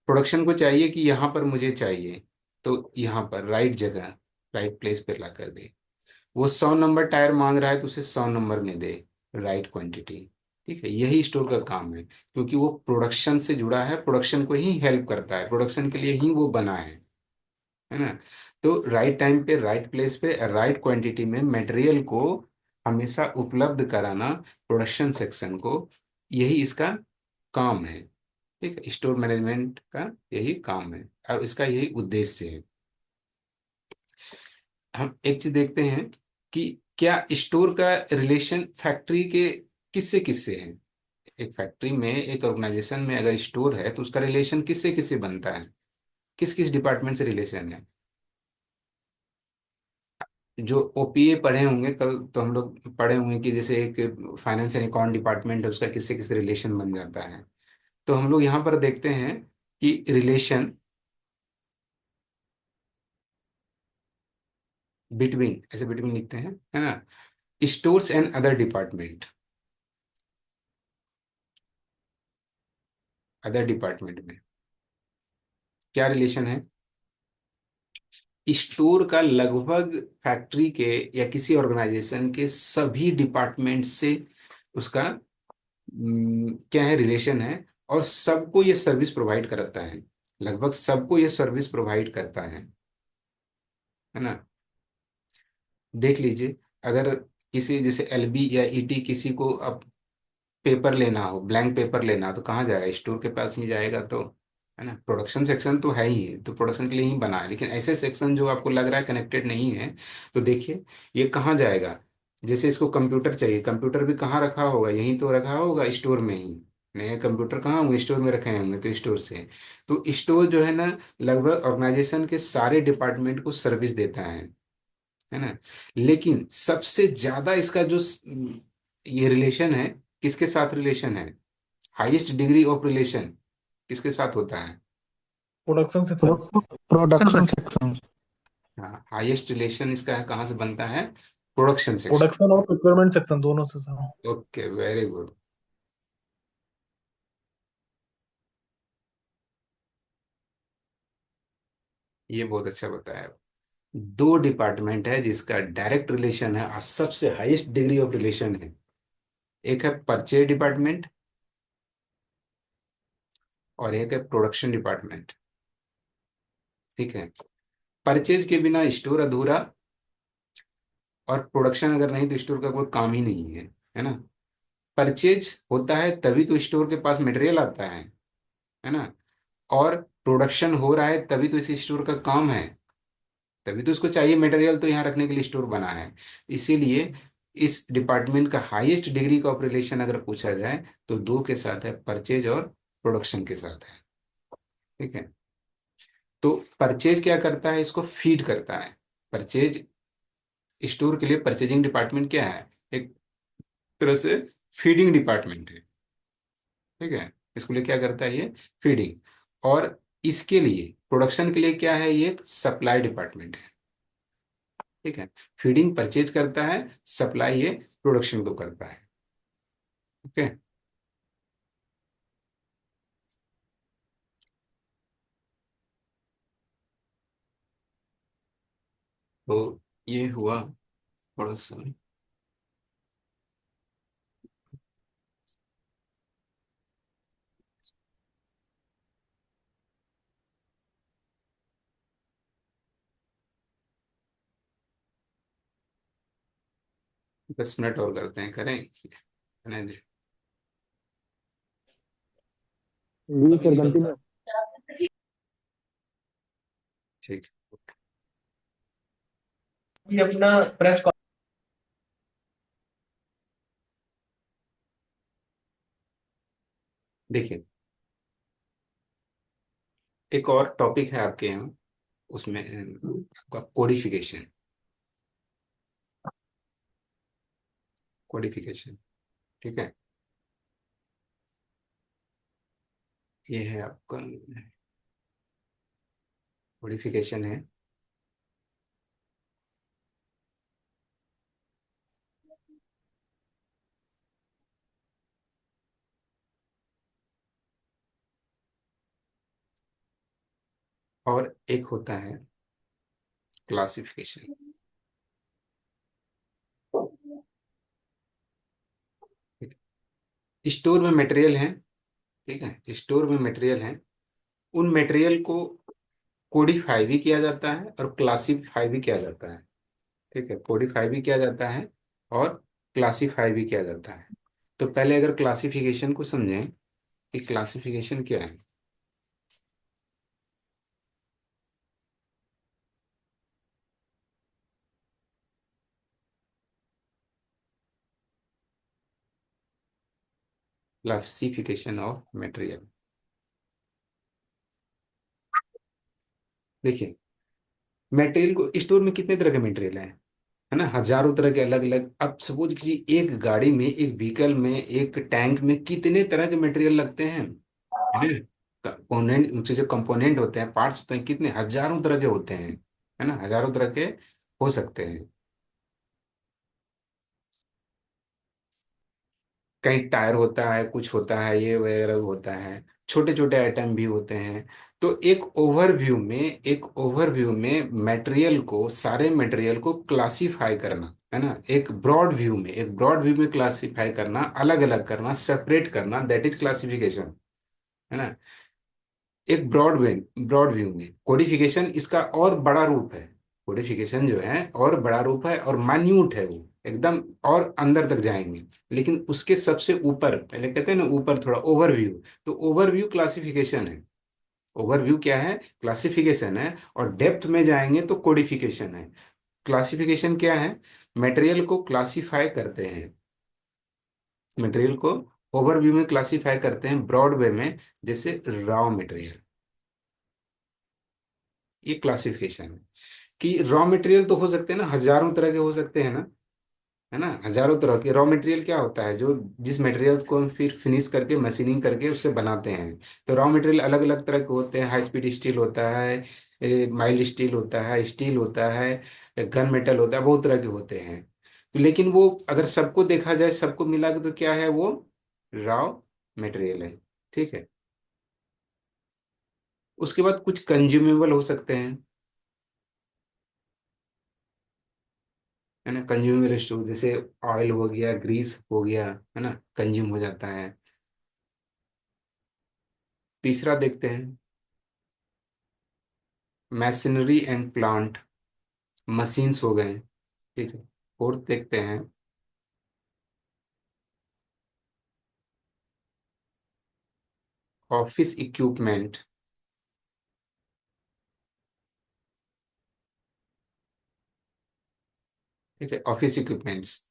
प्रोडक्शन को चाहिए कि यहाँ पर मुझे चाहिए, तो यहाँ पर राइट जगह, राइट प्लेस पे ला कर दे। वो 100 नंबर टायर मांग रहा है तो उसे 100 नंबर में दे, राइट क्वांटिटी। ठीक है, यही स्टोर का काम है, क्योंकि वो प्रोडक्शन से जुड़ा है, प्रोडक्शन को ही हेल्प करता है, प्रोडक्शन के लिए ही वो बना है ना? तो राइट टाइम पे, राइट प्लेस पे, राइट क्वांटिटी में मटेरियल को हमेशा उपलब्ध कराना प्रोडक्शन सेक्शन को, यही इसका काम है। ठीक है, स्टोर मैनेजमेंट का यही काम है और इसका यही उद्देश्य है। हम एक चीज देखते हैं कि क्या स्टोर का रिलेशन फैक्ट्री के किससे किससे है। एक फैक्ट्री में, एक ऑर्गेनाइजेशन में अगर स्टोर है तो उसका रिलेशन किससे किससे बनता है, किस किस डिपार्टमेंट से रिलेशन है? जो ओपीए पढ़े होंगे कल, तो हम लोग पढ़े होंगे कि जैसे एक फाइनेंस एंड अकाउंट डिपार्टमेंट है, उसका किससे किससे रिलेशन बन जाता है। तो हम लोग यहाँ पर देखते हैं कि रिलेशन बिटवीन, ऐसे बिटवीन लिखते हैं, है ना? Stores and other department, other department में क्या रिलेशन है? स्टोर का लगभग फैक्ट्री के या किसी ऑर्गेनाइजेशन के सभी डिपार्टमेंट से उसका क्या है, रिलेशन है। और सबको ये सर्विस प्रोवाइड करता है, लगभग सबको ये सर्विस प्रोवाइड करता है ना? देख लीजिए, अगर किसी जैसे एलबी या ईटी किसी को अब पेपर लेना हो, ब्लैंक पेपर लेना हो, तो कहाँ जाएगा? स्टोर के पास ही जाएगा। तो है ना, प्रोडक्शन सेक्शन तो है ही, तो प्रोडक्शन के लिए ही बना है। लेकिन ऐसे सेक्शन जो आपको लग रहा है कनेक्टेड नहीं है, तो देखिए ये कहाँ जाएगा? जैसे इसको कंप्यूटर चाहिए, कंप्यूटर भी कहाँ रखा होगा? यहीं तो रखा होगा, स्टोर में ही। नए कंप्यूटर कहाँ होंगे? स्टोर में रखे होंगे, तो स्टोर से। तो स्टोर जो है ना, लगभग ऑर्गेनाइजेशन के सारे डिपार्टमेंट को सर्विस देता है ना। लेकिन सबसे ज्यादा इसका जो ये रिलेशन है, किसके साथ रिलेशन है? हाईएस्ट डिग्री ऑफ रिलेशन किसके साथ होता है? Production section. Production section. हाँ, हाईएस्ट रिलेशन इसका है, कहाँ से बनता है? Production section. प्रोडक्शन और प्रोक्योरमेंट सेक्शन दोनों से सर। Okay, very good. ये बहुत अच्छा बताया। दो डिपार्टमेंट है जिसका डायरेक्ट रिलेशन है और सबसे हाईएस्ट डिग्री ऑफ रिलेशन है। एक है परचेज डिपार्टमेंट और एक है प्रोडक्शन डिपार्टमेंट। ठीक है, परचेज के बिना स्टोर अधूरा, और प्रोडक्शन अगर नहीं तो स्टोर का कोई काम ही नहीं है ना। परचेज होता है तभी तो स्टोर के पास मटेरियल आता है ना। और प्रोडक्शन हो रहा है तभी तो इस स्टोर का काम है, तभी तो उसको चाहिए मटेरियल, तो यहाँ रखने के लिए स्टोर बना है। इसीलिए इस डिपार्टमेंट का हाईएस्ट डिग्री का रिलेशन अगर पूछा जाए तो दो के साथ है, परचेज और प्रोडक्शन के साथ है। ठीक है, तो परचेज क्या करता है? इसको फीड करता है। परचेज स्टोर के लिए परचेजिंग डिपार्टमेंट क्या है? एक तरह से फीडिंग डिपार्टमेंट है। ठीक है, इसको लिए क्या करता है? ये फीडिंग। और इसके लिए प्रोडक्शन के लिए क्या है? ये एक सप्लाई डिपार्टमेंट है। ठीक है, फीडिंग परचेज करता है, सप्लाई ये प्रोडक्शन को करता है। ओके, तो ये हुआ थोड़ा सा। 10 मिनट और करते हैं, करें? नहीं जी। जी सर, कंटिन्यू। ठीक है। ये अपना प्रेस देखिए, एक और टॉपिक है आपके यहाँ, उसमें आपका कोडिफिकेशन। कोडिफिकेशन, ठीक है, ये है आपका कोडिफिकेशन है। और एक होता है क्लासिफिकेशन। स्टोर में मटेरियल है, ठीक है, स्टोर में मटेरियल है। उन मटेरियल को कोडिफाई भी किया जाता है और क्लासिफाई भी किया जाता है। ठीक है, कोडिफाई भी किया जाता है और क्लासिफाई भी किया जाता है। तो पहले अगर क्लासिफिकेशन को समझें कि क्लासिफिकेशन क्या है। क्लासिफिकेशन ऑफ मटेरियल, देखिए, मटेरियल को स्टोर में कितने तरह के मटेरियल है ना, हजारों तरह के अलग अलग। अब सपोज किसी एक गाड़ी में, एक व्हीकल में, एक टैंक में कितने तरह के मटेरियल लगते हैं, है ना। कंपोनेंट, उनसे जो कंपोनेंट होते हैं, पार्ट्स होते हैं, कितने हजारों तरह के होते हैं, है ना, हजारों तरह के हो सकते हैं। कहीं टायर होता है, कुछ होता है, ये वगैरह होता है, छोटे छोटे आइटम भी होते हैं। तो एक ओवरव्यू में मटेरियल को, सारे मटेरियल को क्लासिफाई करना, है ना, एक ब्रॉड व्यू में क्लासिफाई करना, अलग अलग करना, सेपरेट करना, दैट इज क्लासिफिकेशन, है ना। एक ब्रॉड व्यू में कोडिफिकेशन इसका और बड़ा रूप है। कोडिफिकेशन जो है और बड़ा रूप है और मान्यूट है वो, एकदम और अंदर तक जाएंगे। लेकिन उसके सबसे ऊपर, पहले कहते हैं ना ऊपर थोड़ा ओवरव्यू, तो ओवरव्यू क्लासिफिकेशन है। ओवरव्यू क्या है? क्लासिफिकेशन है। और डेप्थ में जाएंगे तो कोडिफिकेशन है। क्लासिफिकेशन क्या है? मटेरियल को क्लासिफाई करते हैं, मटेरियल को ओवरव्यू में क्लासिफाई करते हैं ब्रॉड वे में, जैसे रॉ मटेरियल। ये क्लासिफिकेशन है कि रॉ मटेरियल तो हो सकते हैं ना, हजारों तरह के हो सकते हैं ना, है ना। हजारों तरह के रॉ मटेरियल क्या होता है, जो जिस मटेरियल को हम फिर फिनिश करके मशीनिंग करके उससे बनाते हैं। तो रॉ मटेरियल अलग अलग तरह के होते हैं। हाई स्पीड स्टील होता है, माइल्ड स्टील होता है, स्टील होता है, गन मेटल होता है, बहुत तरह के होते हैं। तो लेकिन वो अगर सबको देखा जाए, सबको मिला के, तो क्या है वो? रॉ मटेरियल है। ठीक है। उसके बाद कुछ कंज्यूमेबल हो सकते हैं, है ना। कंज्यूमेबल स्टोव जैसे ऑयल हो गया, ग्रीस हो गया, है ना, कंज्यूम हो जाता है। तीसरा देखते हैं, मशीनरी एंड प्लांट, मशीन्स हो गए। ठीक है। फोर्थ देखते हैं, ऑफिस इक्विपमेंट। ठीक है, ऑफिस इक्विपमेंट्स।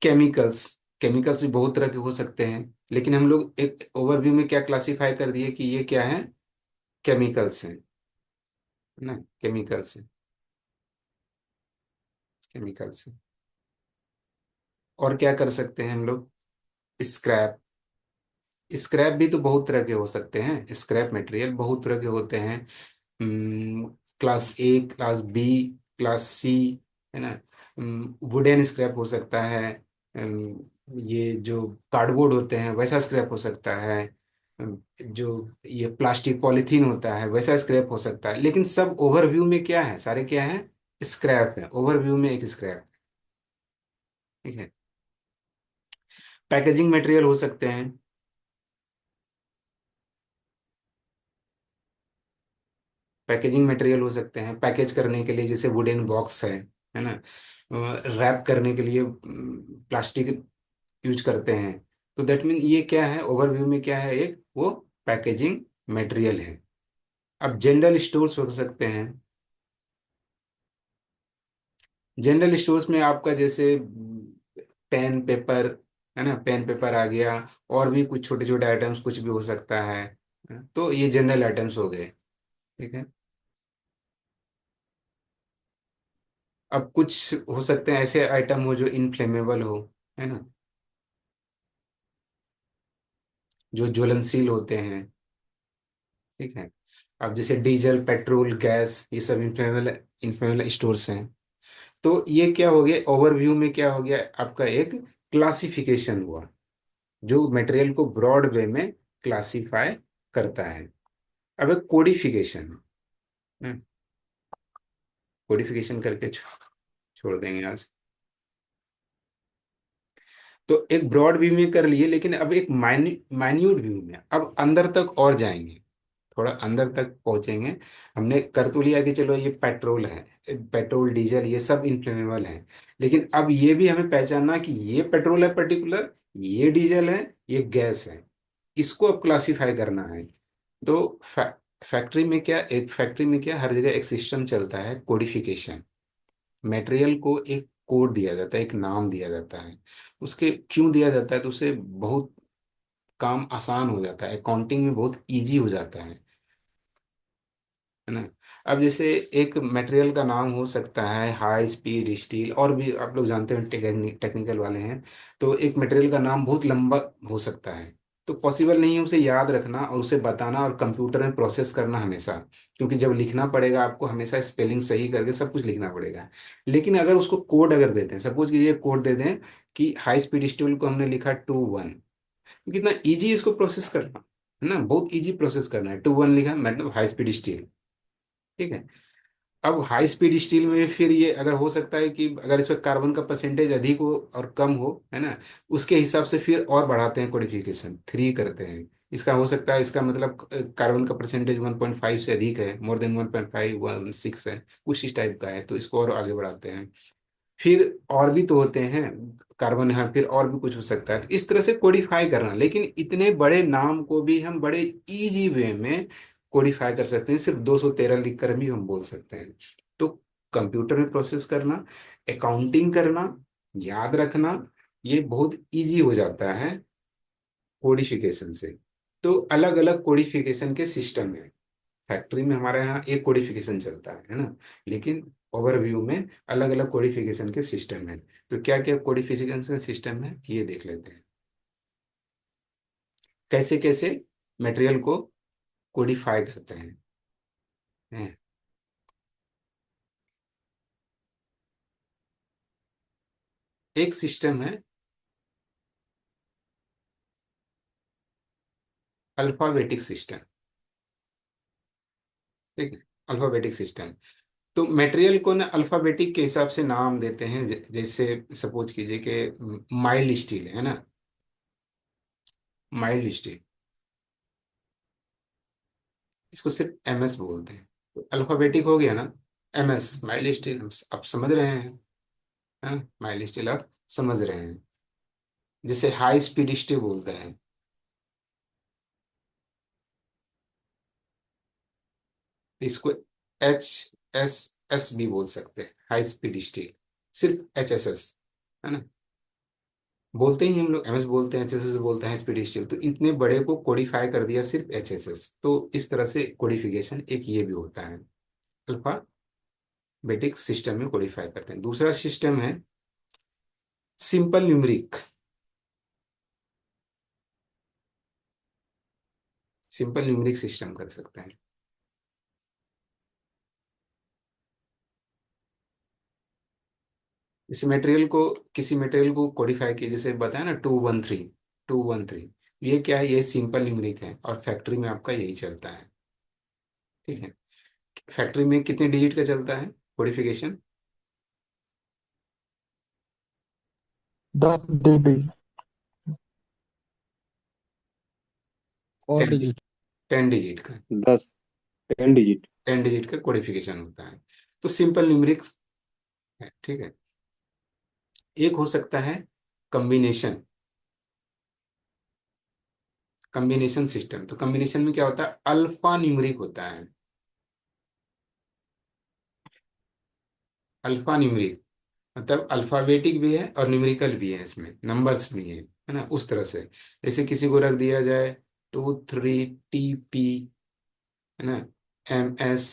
केमिकल्स, केमिकल्स भी बहुत तरह के हो सकते हैं, लेकिन हम लोग एक ओवरव्यू में क्या क्लासिफाई कर दिए कि ये क्या है? केमिकल्स हैं, है ना, केमिकल्स हैं, केमिकल्स हैं। और क्या कर सकते हैं हम लोग? स्क्रैप, स्क्रैप भी तो बहुत तरह के हो सकते हैं। स्क्रैप मटेरियल बहुत तरह के होते हैं। Class A, class B, class C, है ना। वुडन स्क्रैप हो सकता है। ये जो कार्डबोर्ड होते हैं वैसा स्क्रैप हो सकता है। जो ये प्लास्टिक पॉलीथीन होता है वैसा स्क्रैप हो सकता है। लेकिन सब ओवरव्यू में क्या है? सारे क्या है? स्क्रैप है। ओवरव्यू में एक स्क्रैप। ठीक है। पैकेजिंग मटेरियल हो सकते हैं। पैकेजिंग मटेरियल हो सकते हैं पैकेज करने के लिए, जैसे वुडन बॉक्स है ना। रैप करने के लिए प्लास्टिक यूज करते हैं। तो दैट मीन ये क्या है? ओवरव्यू में क्या है? एक वो पैकेजिंग मटेरियल है। अब जनरल स्टोर्स हो सकते हैं। जनरल स्टोर्स में आपका जैसे पेन पेपर, है ना, पेन पेपर आ गया। और भी कुछ छोटे छोटे आइटम्स कुछ भी हो सकता है। तो ये जनरल आइटम्स हो गए। ठीक है। अब कुछ हो सकते हैं ऐसे आइटम हो जो इनफ्लेमेबल हो, है ना, जो ज्वलनशील होते हैं। ठीक है। अब जैसे डीजल, पेट्रोल, गैस, ये सब इनफ्लेमेबल, इनफ्लेमेबल स्टोर्स हैं। तो ये क्या हो गया? ओवरव्यू में क्या हो गया आपका? एक क्लासिफिकेशन हुआ, जो मटेरियल को ब्रॉड वे में क्लासिफाई करता है। अब एक कोडिफिकेशन है। कोडिफिकेशन करके छोड़ देंगे आज। तो एक ब्रॉड व्यू में कर लिए, लेकिन अब एक माइन्यूट व्यू में अब अंदर तक और जाएंगे, थोड़ा अंदर तक पहुंचेंगे। हमने कर तो लिया कि चलो ये पेट्रोल है, पेट्रोल डीजल ये सब इनफ्लेमेबल है। लेकिन अब ये भी हमें पहचानना कि ये पेट्रोल है पर्टिकुलर, ये डीजल है, ये गैस है। इसको अब क्लासिफाई करना है। तो फैक्ट्री में क्या, एक फैक्ट्री में क्या, हर जगह एक सिस्टम चलता है, कोडिफिकेशन। मटेरियल को एक कोड दिया जाता है, एक नाम दिया जाता है। उसके क्यों दिया जाता है? तो उससे बहुत काम आसान हो जाता है, अकाउंटिंग में बहुत इजी हो जाता है ना। अब जैसे एक मटेरियल का नाम हो सकता है हाई स्पीड स्टील, और भी आप लोग जानते हैं, टेक्निकल वाले हैं। तो एक मटेरियल का नाम बहुत लंबा हो सकता है, तो पॉसिबल नहीं है उसे याद रखना और उसे बताना और कंप्यूटर में प्रोसेस करना हमेशा। क्योंकि जब लिखना पड़ेगा आपको, हमेशा स्पेलिंग सही करके सब कुछ लिखना पड़ेगा। लेकिन अगर उसको कोड अगर देते हैं, सपोज कीजिए कोड दे दें कि हाई स्पीड स्टील को हमने लिखा 2 1, कितना इजी इसको प्रोसेस करना, है ना, बहुत इजी प्रोसेस करना है। 2 1 लिखा मतलब हाई स्पीड स्टील। ठीक है। अब हाई स्पीड स्टील में फिर ये अगर हो सकता है कि अगर इसमें कार्बन का परसेंटेज अधिक हो और कम हो, है ना, उसके हिसाब से फिर और बढ़ाते हैं, कोडिफिकेशन 3 करते हैं। इसका हो सकता है, इसका मतलब कार्बन का परसेंटेज 1.5 से अधिक है, मोर देन 1.5, 1 6 है, कुछ इस टाइप का है, तो इसको और आगे बढ़ाते हैं। फिर और भी तो होते हैं, कार्बन है, फिर और भी कुछ हो सकता है। तो इस तरह से कोडिफाई करना, लेकिन इतने बड़े नाम को भी हम बड़े इजी वे में कोडिफाई कर सकते हैं, सिर्फ 213 लिख कर भी हम बोल सकते हैं। तो कंप्यूटर में प्रोसेस करना, अकाउंटिंग करना, याद रखना, ये बहुत इजी हो जाता है कोडिफिकेशन से। तो अलग अलग कोडिफिकेशन के सिस्टम है। फैक्ट्री में हमारे यहाँ एक कोडिफिकेशन चलता है ना, लेकिन ओवरव्यू में अलग अलग कोडिफिकेशन के सिस्टम है। तो क्या क्या कोडिफिकेशन सिस्टम है ये देख लेते हैं, कैसे कैसे मटेरियल को कोडिफाई करते हैं। एक सिस्टम है अल्फाबेटिक सिस्टम, ठीक है, अल्फाबेटिक सिस्टम। तो मटेरियल को ना अल्फाबेटिक के हिसाब से नाम देते हैं। जैसे सपोज कीजिए कि माइल्ड स्टील है ना, माइल्ड स्टील, इसको सिर्फ एमएस बोलते हैं। तो अल्फाबेटिक हो गया ना, एमएस माइल्ड स्टील, आप समझ रहे हैं, है ना, माइल्ड स्टील आप समझ रहे हैं। जिसे हाई स्पीड स्टील बोलते हैं, इसको एच एस एस भी बोल सकते हैं, हाई स्पीड स्टील, सिर्फ एच एस एस, है ना। बोलते ही हम लोग एमएस बोलते हैं, एचएसएस बोलते हैं, स्पीड स्टील। तो इतने बड़े को कोडिफाई कर दिया सिर्फ एचएसएस। तो इस तरह से कोडिफिकेशन एक ये भी होता है, अल्फाबेटिक सिस्टम में कोडिफाई करते हैं। दूसरा सिस्टम है simple numeric, simple numeric system कर सकते हैं। इस मटेरियल को, किसी मटेरियल को कोडिफाई किया, जैसे बताया ना 213, 213, ये क्या है, ये सिंपल न्यूमरिक है और फैक्ट्री में आपका यही चलता है, ठीक है। फैक्ट्री में कितने डिजिट का चलता है कोडिफिकेशन? 10 DD। 10, 10 डिजिट का, 10 10 डिजिट। 10 डिजिट का कोडिफिकेशन होता है। तो सिंपल न्यूमरिक है, ठीक है। एक हो सकता है कम्बिनेशन, कम्बिनेशन सिस्टम। तो कम्बिनेशन में क्या होता है, अल्फा न्यूमरिक होता है, अल्फा न्यूमरिक, मतलब अल्फाबेटिक भी है और न्यूमेरिकल भी है, इसमें नंबर्स भी है ना, उस तरह से। जैसे किसी को रख दिया जाए 23TP, है ना, MS,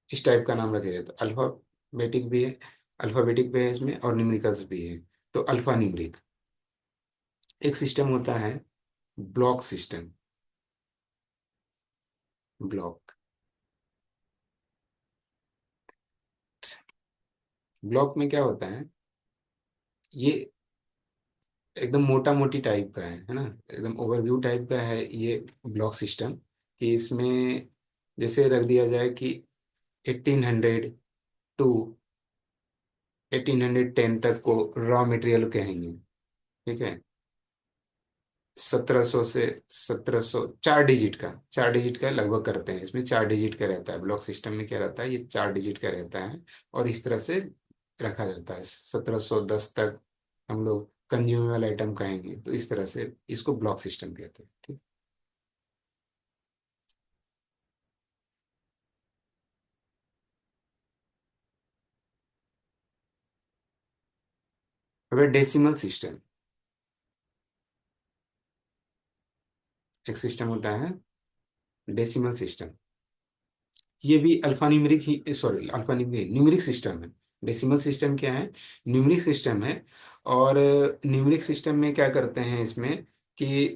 इस टाइप का नाम रखा जाए, तो अल्फाबेटिक भी है, अल्फाबेटिक भी है इसमें और न्यूमेरिकल्स भी है, तो अल्फा न्यूमरिक। एक सिस्टम होता है ब्लॉक सिस्टम, ब्लॉक। ब्लॉक में क्या होता है, ये एकदम मोटा मोटी टाइप का है ना, एकदम ओवरव्यू टाइप का है ये ब्लॉक सिस्टम। कि इसमें जैसे रख दिया जाए कि 1800 टू 1810 तक को रॉ मटेरियल कहेंगे, ठीक है। 1700 से 1700, 4 डिजिट का, 4 डिजिट का लगभग करते हैं, इसमें 4 डिजिट का रहता है। ब्लॉक सिस्टम में क्या रहता है, ये 4 डिजिट का रहता है और इस तरह से रखा जाता है। 1710 तक हम लोग कंज्यूमेबल आइटम कहेंगे, तो इस तरह से इसको ब्लॉक सिस्टम कहते हैं, ठीक। अब डेसिमल सिस्टम, एक सिस्टम होता है डेसिमल सिस्टम। ये भी अल्फा न्यूमेरिक ही, sorry alphanumeric, numeric system है। डेसिमल सिस्टम क्या है, न्यूमेरिक सिस्टम है। और न्यूमेरिक सिस्टम में क्या करते हैं इसमें कि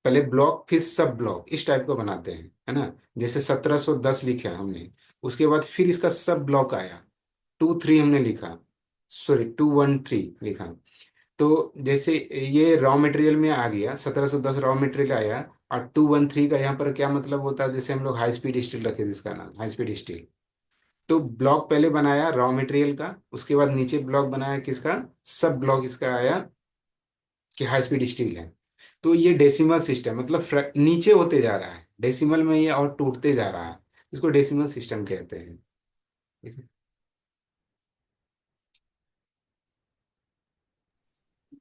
पहले ब्लॉक फिर सब ब्लॉक इस टाइप का बनाते हैं, है ना। जैसे 1710 लिखा हमने, उसके बाद फिर इसका सब ब्लॉक आया, 23 हमने लिखा, सॉरी 213 लिखा। तो जैसे ये रॉ मटेरियल में आ गया, 1710 रॉ मटेरियल आया, और 213 का यहाँ पर क्या मतलब होता है, जैसे हम लोग हाई स्पीड स्टील रखे थे, इसका नाम हाई स्पीड स्टील। तो ब्लॉक पहले बनाया रॉ मटेरियल का, उसके बाद नीचे ब्लॉक बनाया किसका, सब ब्लॉक इसका आया कि हाई स्पीड स्टील है। तो ये डेसिमल सिस्टम, मतलब नीचे होते जा रहा है डेसिमल में ये और टूटते जा रहा है, इसको डेसिमल सिस्टम कहते हैं, ठीक है।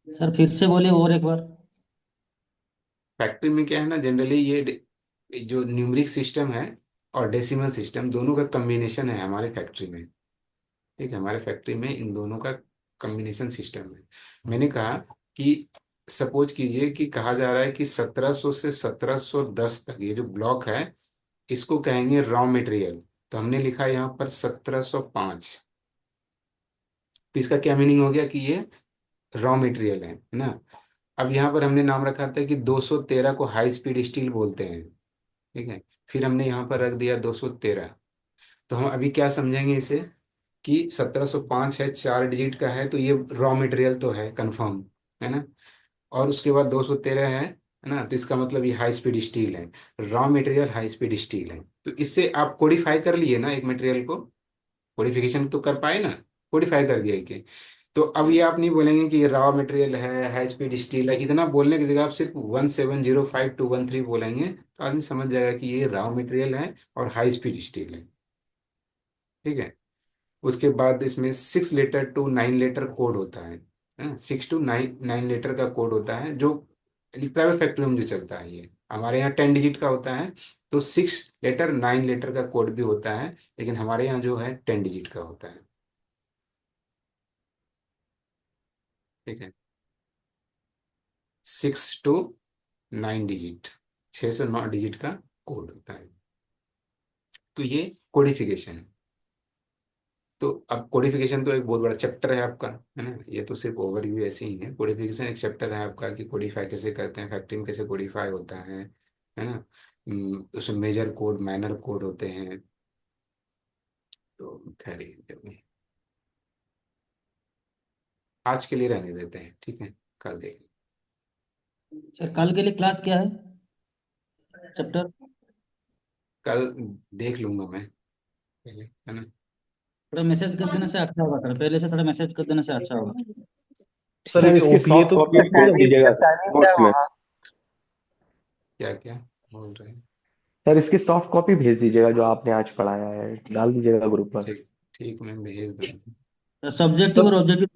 सर फिर से बोलिए और एक बार। फैक्ट्री में क्या है ना, जनरली ये जो न्यूमरिक सिस्टम है और डेसिमल सिस्टम दोनों का कम्बिनेशन है हमारे फैक्ट्री में। ठीक है, हमारे फैक्ट्री में इन दोनों का कम्बिनेशन सिस्टम है। मैंने कहा कि सपोज कीजिए कि कहा जा रहा है कि 1700 से 1710 तक ये जो ब्लॉक है इसको कहेंगे रॉ मटेरियल। तो हमने लिखा यहाँ पर 1705। तो इसका क्या मीनिंग हो गया कि ये रॉ मटेरियल है ना। अब यहाँ पर हमने नाम रखा था कि 213 को हाई स्पीड स्टील बोलते हैं। ठीक है, फिर हमने यहाँ पर रख दिया 213। तो हम अभी क्या समझेंगे इसे कि 1705 है, 4 डिजिट का है, तो ये रॉ मटेरियल तो है कंफर्म, है ना। और उसके बाद 213 है ना, तो इसका मतलब ये हाई स्पीड स्टील है। Raw material high speed steel है। तो इससे आप कोडिफाई कर लिए ना एक मटेरियल को, कोडिफिकेशन तो कर पाए ना, कोडिफाई कर दिया कि। तो अब ये आप नहीं बोलेंगे कि ये रॉ मटेरियल है, हाई स्पीड स्टील है, इतना बोलने की जगह आप सिर्फ 1705213 बोलेंगे तो आदमी समझ जाएगा कि ये रॉ मटेरियल है और हाई स्पीड स्टील है। ठीक है, उसके बाद इसमें 6 लेटर टू 9 लेटर कोड होता है 6 to 9 लेटर का कोड होता है जो प्राइवेट फैक्ट्री में जो चलता है। ये हमारे यहाँ 10 डिजिट का होता है, तो 6 लेटर 9 लेटर का कोड भी होता है, लेकिन हमारे यहाँ जो है 10 डिजिट का होता है। ठीक है, 6 to 9 डिजिट, 6 से 9 डिजिट का कोड होता है। तो ये कोडिफिकेशन है। तो अब कोडिफिकेशन तो एक बहुत बड़ा चैप्टर है आपका, है ना। ये तो सिर्फ ओवरव्यू ऐसे ही है। कोडिफिकेशन एक चैप्टर है आपका कि कोडिफाई कैसे करते हैं, फैक्टरी में कैसे कोडिफाई होता है ना। उसमें मेजर कोड माइनर कोड होते हैं। तो खैर आज के लिए रहने देते हैं, ठीक है, कल देखेंगे। सर कल के लिए क्लास क्या है, चैप्टर? कल देख लूंगा मैं पहले, है ना। थोड़ा मैसेज कर देने से अच्छा होगा सर, पहले से थोड़ा मैसेज कर देने से अच्छा होगा। सर सर ये इसकी ओपीए सॉफ्ट तो कॉपी भेज दीजिएगा नोट्स में। क्या क्या बोल रहे हैं। सर इसकी सॉफ्ट कॉपी भेज दीजिएगा जो आपने आज पढ़ाया है, डाल दीजिएगा ग्रुप पर। ठीक ठीक, मैं भेज दूंगा। सब्जेक्टिव सर और ऑब्जेक्टिव